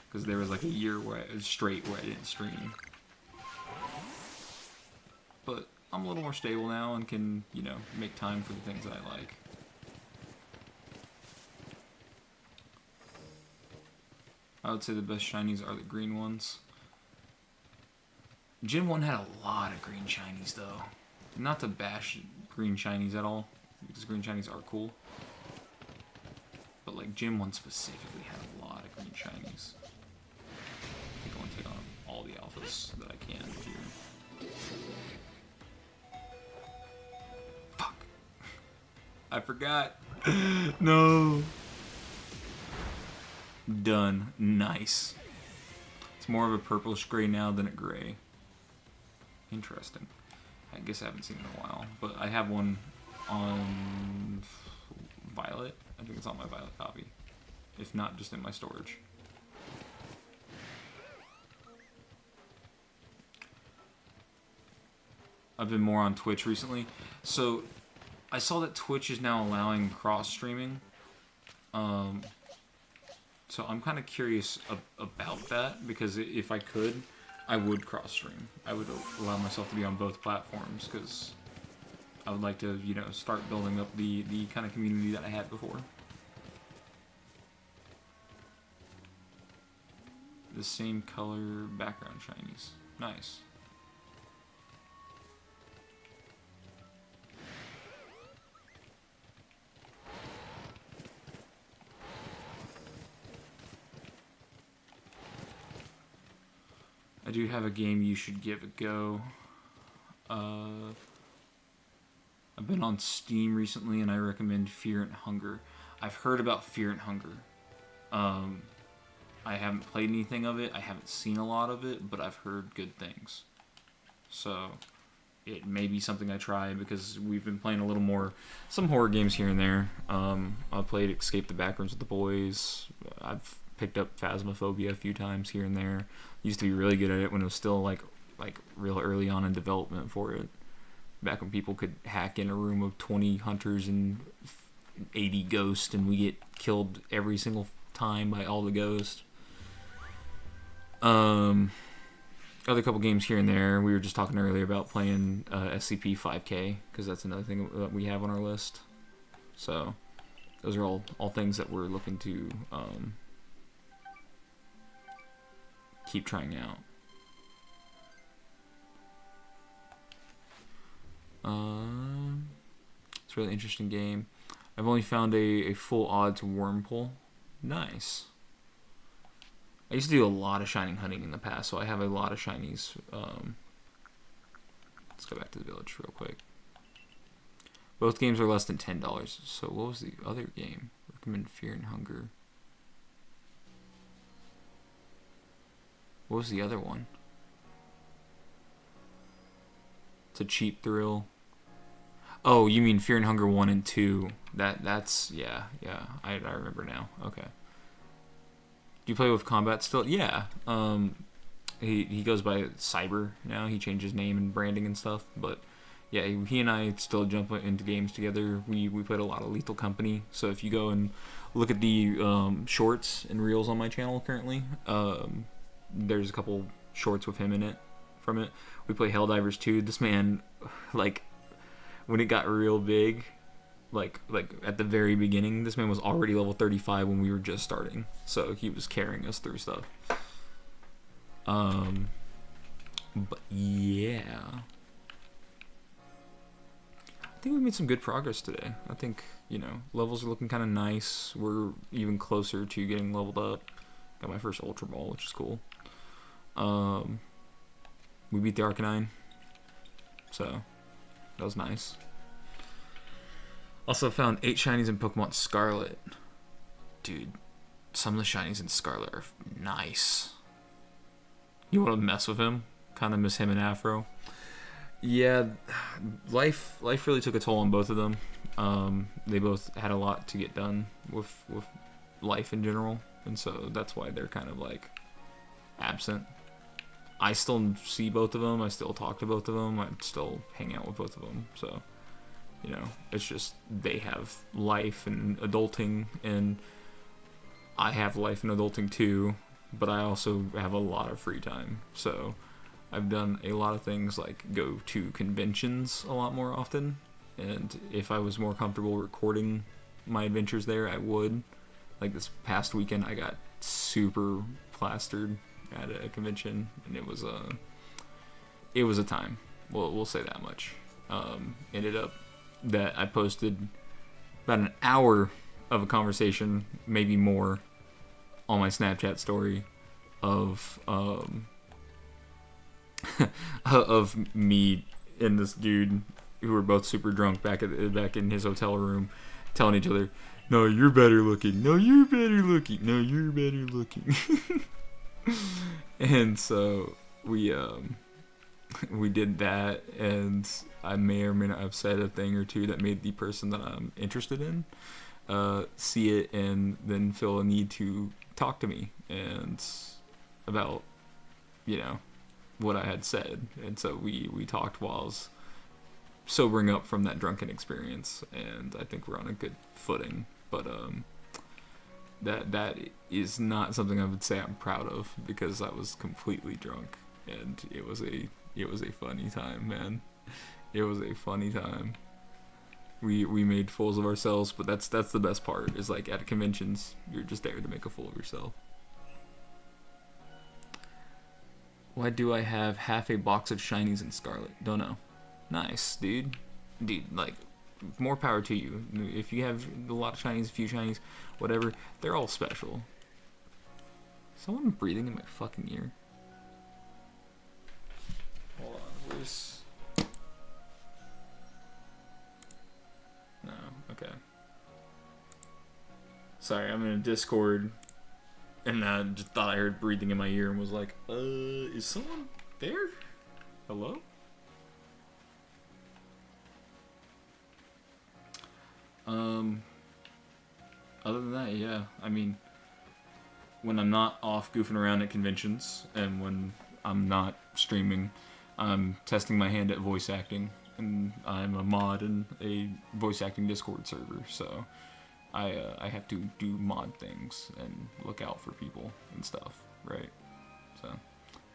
Because there was like a year straight where I didn't stream. But I'm a little more stable now and can, make time for the things that I like. I would say the best shinies are the green ones. Gen 1 had a lot of green shinies, though. Not to bash green shinies at all, because green shinies are cool. But, like, Gen 1 specifically had a lot of green shinies. I think I want to take on all the alphas that I can here. Fuck. I forgot. No. Done. Nice. It's more of a purplish gray now than a gray. Interesting. I guess I haven't seen it in a while, but I have one on Violet. I think it's on my Violet copy. If not, just in my storage. I've been more on Twitch recently. So, I saw that Twitch is now allowing cross-streaming. So I'm kind of curious about that, because if I could, I would cross-stream. I would allow myself to be on both platforms, because I would like to, start building up the kind of community that I had before. The same color background shinies. Nice. I do have a game you should give a go. I've been on Steam recently, and I recommend Fear and Hunger. I've heard about Fear and Hunger. I haven't played anything of it. I haven't seen a lot of it, but I've heard good things. So it may be something I try, because we've been playing a little more, some horror games here and there. I've played Escape the Backrooms with the boys. I've picked up Phasmophobia a few times here and there. Used to be really good at it when it was still like real early on in development for it. Back when people could hack in a room of 20 hunters and 80 ghosts, and we get killed every single time by all the ghosts. Other couple games here and there. We were just talking earlier about playing SCP 5K, because that's another thing that we have on our list. So those are all things that we're looking to keep trying out. It's a really interesting game. I've only found a full odds Wormhole. Nice. I used to do a lot of shining hunting in the past, so I have a lot of shinies. Let's go back to the village real quick. Both games are less than $10. So what was the other game? Recommend Fear and Hunger. What was the other one? It's a cheap thrill. Oh, you mean Fear and Hunger 1 and 2. That's yeah. I remember now. Okay. Do you play with combat still? Yeah. He goes by Cyber now. He changed his name and branding and stuff. But yeah, he and I still jump into games together. We played a lot of Lethal Company. So if you go and look at the shorts and reels on my channel currently, there's a couple shorts with him in it. From it, we play Helldivers 2. This man, like, when it got real big, like at the very beginning, this man was already level 35 when we were just starting. So he was carrying us through stuff. But yeah, I think we made some good progress today. I think, levels are looking kind of nice. We're even closer to getting leveled up. Got my first Ultra Ball, which is cool. We beat the Arcanine, so that was nice. Also found 8 shinies in Pokemon Scarlet. Dude, some of the shinies in Scarlet are nice. You want to mess with him? Kind of miss him and Afro. Yeah, life really took a toll on both of them. They both had a lot to get done with life in general, and so that's why they're kind of like absent. I still see both of them. I still talk to both of them. I still hang out with both of them. So, you know, it's just they have life and adulting, and I have life and adulting too. But I also have a lot of free time. So I've done a lot of things like go to conventions a lot more often. And if I was more comfortable recording my adventures there, I would. Like this past weekend, I got super plastered at a convention, and it was a time. We'll say that much. Ended up that I posted about an hour of a conversation, maybe more, on my Snapchat story of of me and this dude who were both super drunk back in his hotel room, telling each other, "No, you're better looking. No, you're better looking. No, you're better looking." And so we did that, and I may or may not have said a thing or two that made the person that I'm interested in see it and then feel a need to talk to me and about, you know, what I had said. And so we talked while I was sobering up from that drunken experience, and I think we're on a good footing. But that is not something I would say I'm proud of, because I was completely drunk, and it was a funny time, man. It was a funny time. We made fools of ourselves, but that's the best part, is like at conventions, you're just there to make a fool of yourself. Why do I have half a box of shinies in Scarlet? Don't know. Nice, dude. Dude, like, more power to you. If you have a lot of shinies, a few shinies, whatever, they're all special. Someone breathing in my fucking ear. Hold on, where's... No, okay. Sorry, I'm in a Discord, and I just thought I heard breathing in my ear and was like, is someone there? Hello? Other than that, yeah, I mean, when I'm not off goofing around at conventions, and when I'm not streaming, I'm testing my hand at voice acting, and I'm a mod in a voice acting Discord server, so I have to do mod things and look out for people and stuff, right? So,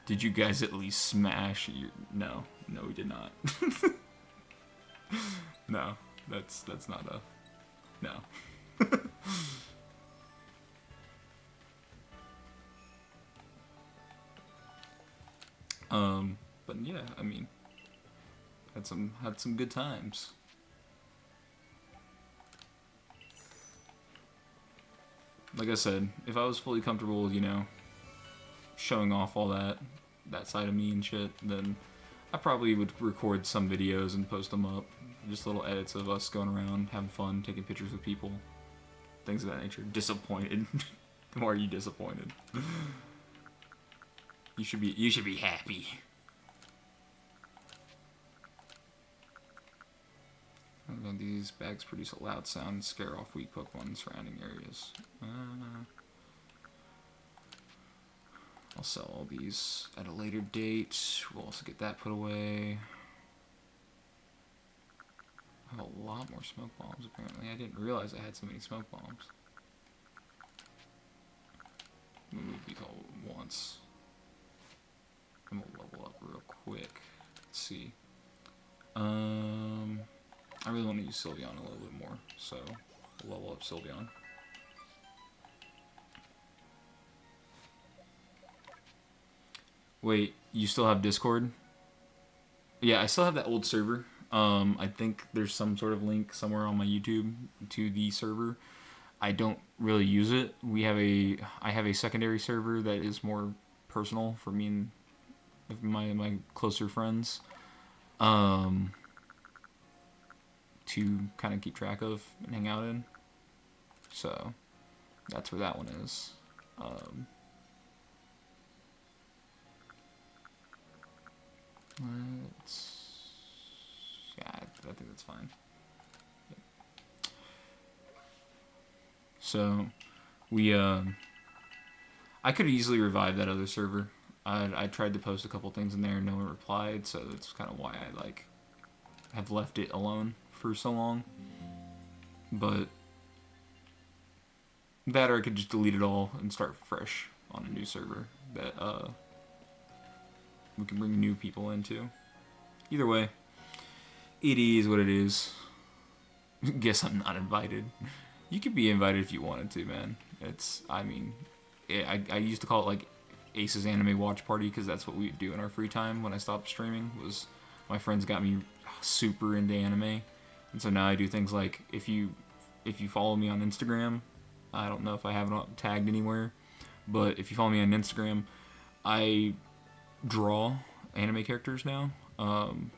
did you guys at least smash your... No, we did not. No, that's not a... No. But yeah, I mean, had some good times. Like I said, if I was fully comfortable, you know, showing off all that side of me and shit, then I probably would record some videos and post them up. Just little edits of us going around, having fun, taking pictures with people. Things of that nature. Disappointed. Why are you disappointed? You should be happy. These bags produce a loud sound and scare off weak Pokemon in surrounding areas. I'll sell all these at a later date. We'll also get that put away. I have a lot more smoke bombs, apparently. I didn't realize I had so many smoke bombs. Move these all at once. I'm gonna level up real quick. Let's see. I really want to use Sylveon a little bit more, so we'll level up Sylveon. Wait, you still have Discord? Yeah, I still have that old server. I think there's some sort of link somewhere on my YouTube to the server. I don't really use it. I have a secondary server that is more personal for me and my closer friends, to kind of keep track of and hang out in. So, That's where that one is. Yeah, I think that's fine. So, I could easily revive that other server. I tried to post a couple things in there and no one replied, so that's kind of why I, like, have left it alone for so long. But that, or I could just delete it all and start fresh on a new server that we can bring new people into. Either way, it is what it is. Guess I'm not invited. You could be invited if you wanted to, man. I used to call it like Ace's Anime Watch Party because that's what we would do in our free time when I stopped streaming. Was my friends got me super into anime, and so now I do things like if you follow me on Instagram, I don't know if I have it tagged anywhere, but if you follow me on Instagram, I draw anime characters now.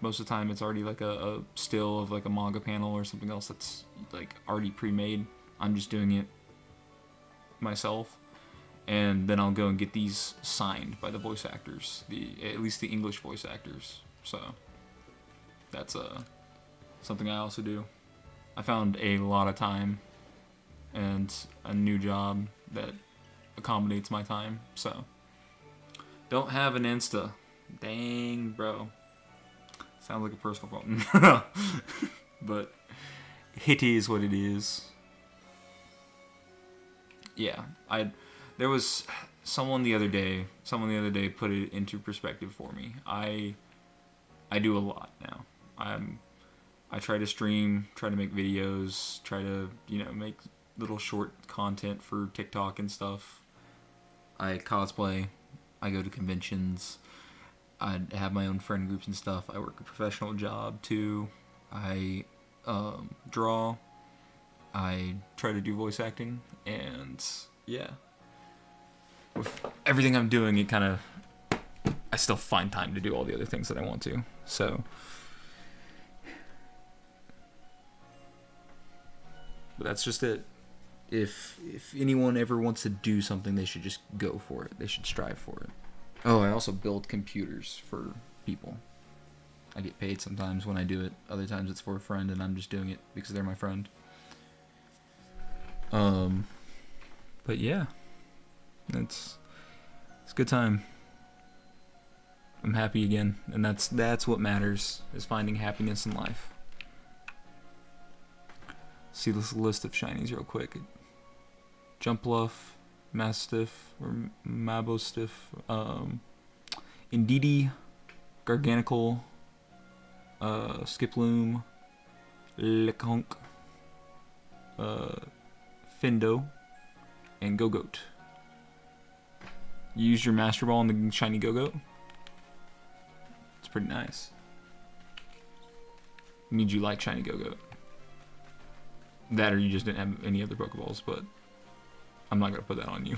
Most of the time it's already like a still of like a manga panel or something else that's like already pre-made. I'm just doing it myself, and then I'll go and get these signed by the voice actors, at least the English voice actors. So that's something I also do. I found a lot of time and a new job that accommodates my time. So don't have an Insta. Dang, bro. Sounds like a personal problem. But it is what it is. Yeah, there was someone the other day put it into perspective for me. I do a lot now. I try to stream, try to make videos, try to, make little short content for TikTok and stuff. I cosplay, I go to conventions, I have my own friend groups and stuff. I work a professional job too. I draw. I try to do voice acting, and yeah, with everything I'm doing, I still find time to do all the other things that I want to. So, but that's just it. If anyone ever wants to do something, they should just go for it. They should strive for it. Oh, I also build computers for people. I get paid sometimes when I do it. Other times it's for a friend, and I'm just doing it because they're my friend. But yeah, it's a good time. I'm happy again, and that's what matters, is finding happiness in life. See this list of shinies real quick. Jumpluff, Mastiff, or Mabostiff, Indeedee, Garganical, Skiploom, Leconk, Findo, and Gogoat. You use your Master Ball on the shiny Gogoat? It's pretty nice. It means you like shiny Gogoat. That or you just didn't have any other Pokeballs, but I'm not going to put that on you.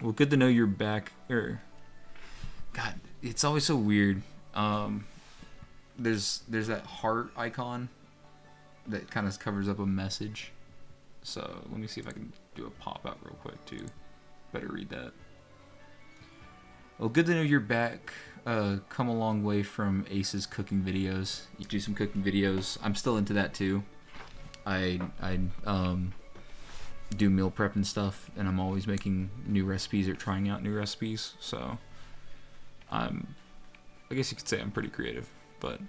Well, good to know you're back. God, it's always so weird. There's that heart icon that kind of covers up a message. So let me see if I can do a pop out real quick too. Better read that. Well, good to know you're back. Come a long way from Ace's cooking videos. You do some cooking videos. I'm still into that too. I do meal prep and stuff, and I'm always making new recipes or trying out new recipes. So I guess you could say I'm pretty creative, but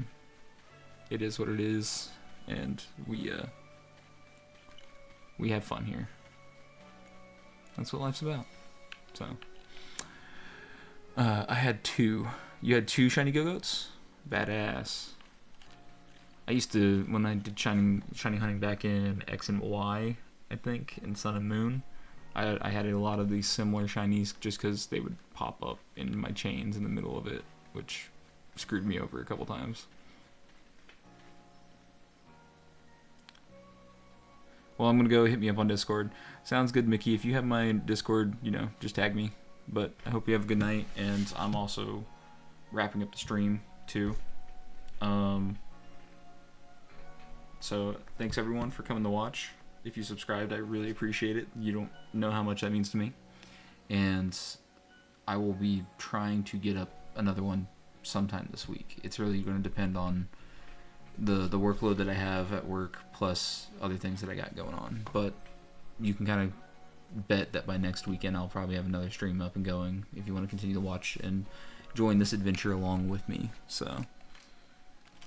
it is what it is, and we have fun here. That's what life's about. So I had two. You had two shiny Go-Goats? Badass. I used to, when I did shiny hunting back in X and Y, I think, in Sun and Moon, I had a lot of these similar shinies just because they would pop up in my chains in the middle of it, which screwed me over a couple times. Well, I'm going to go hit me up on Discord. Sounds good, Mickey. If you have my Discord, just tag me. But I hope you have a good night, and I'm also wrapping up the stream, too. So, thanks everyone for coming to watch. if you subscribed. I really appreciate it. You don't know how much that means to me. And I will be trying to get up another one sometime this week. It's really going to depend on the workload that I have at work, plus other things that I got going on. But you can kind of bet that by next weekend I'll probably have another stream up and going if you want to continue to watch and join this adventure along with me. So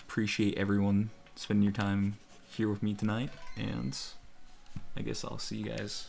appreciate everyone spending your time here with me tonight, and I guess I'll see you guys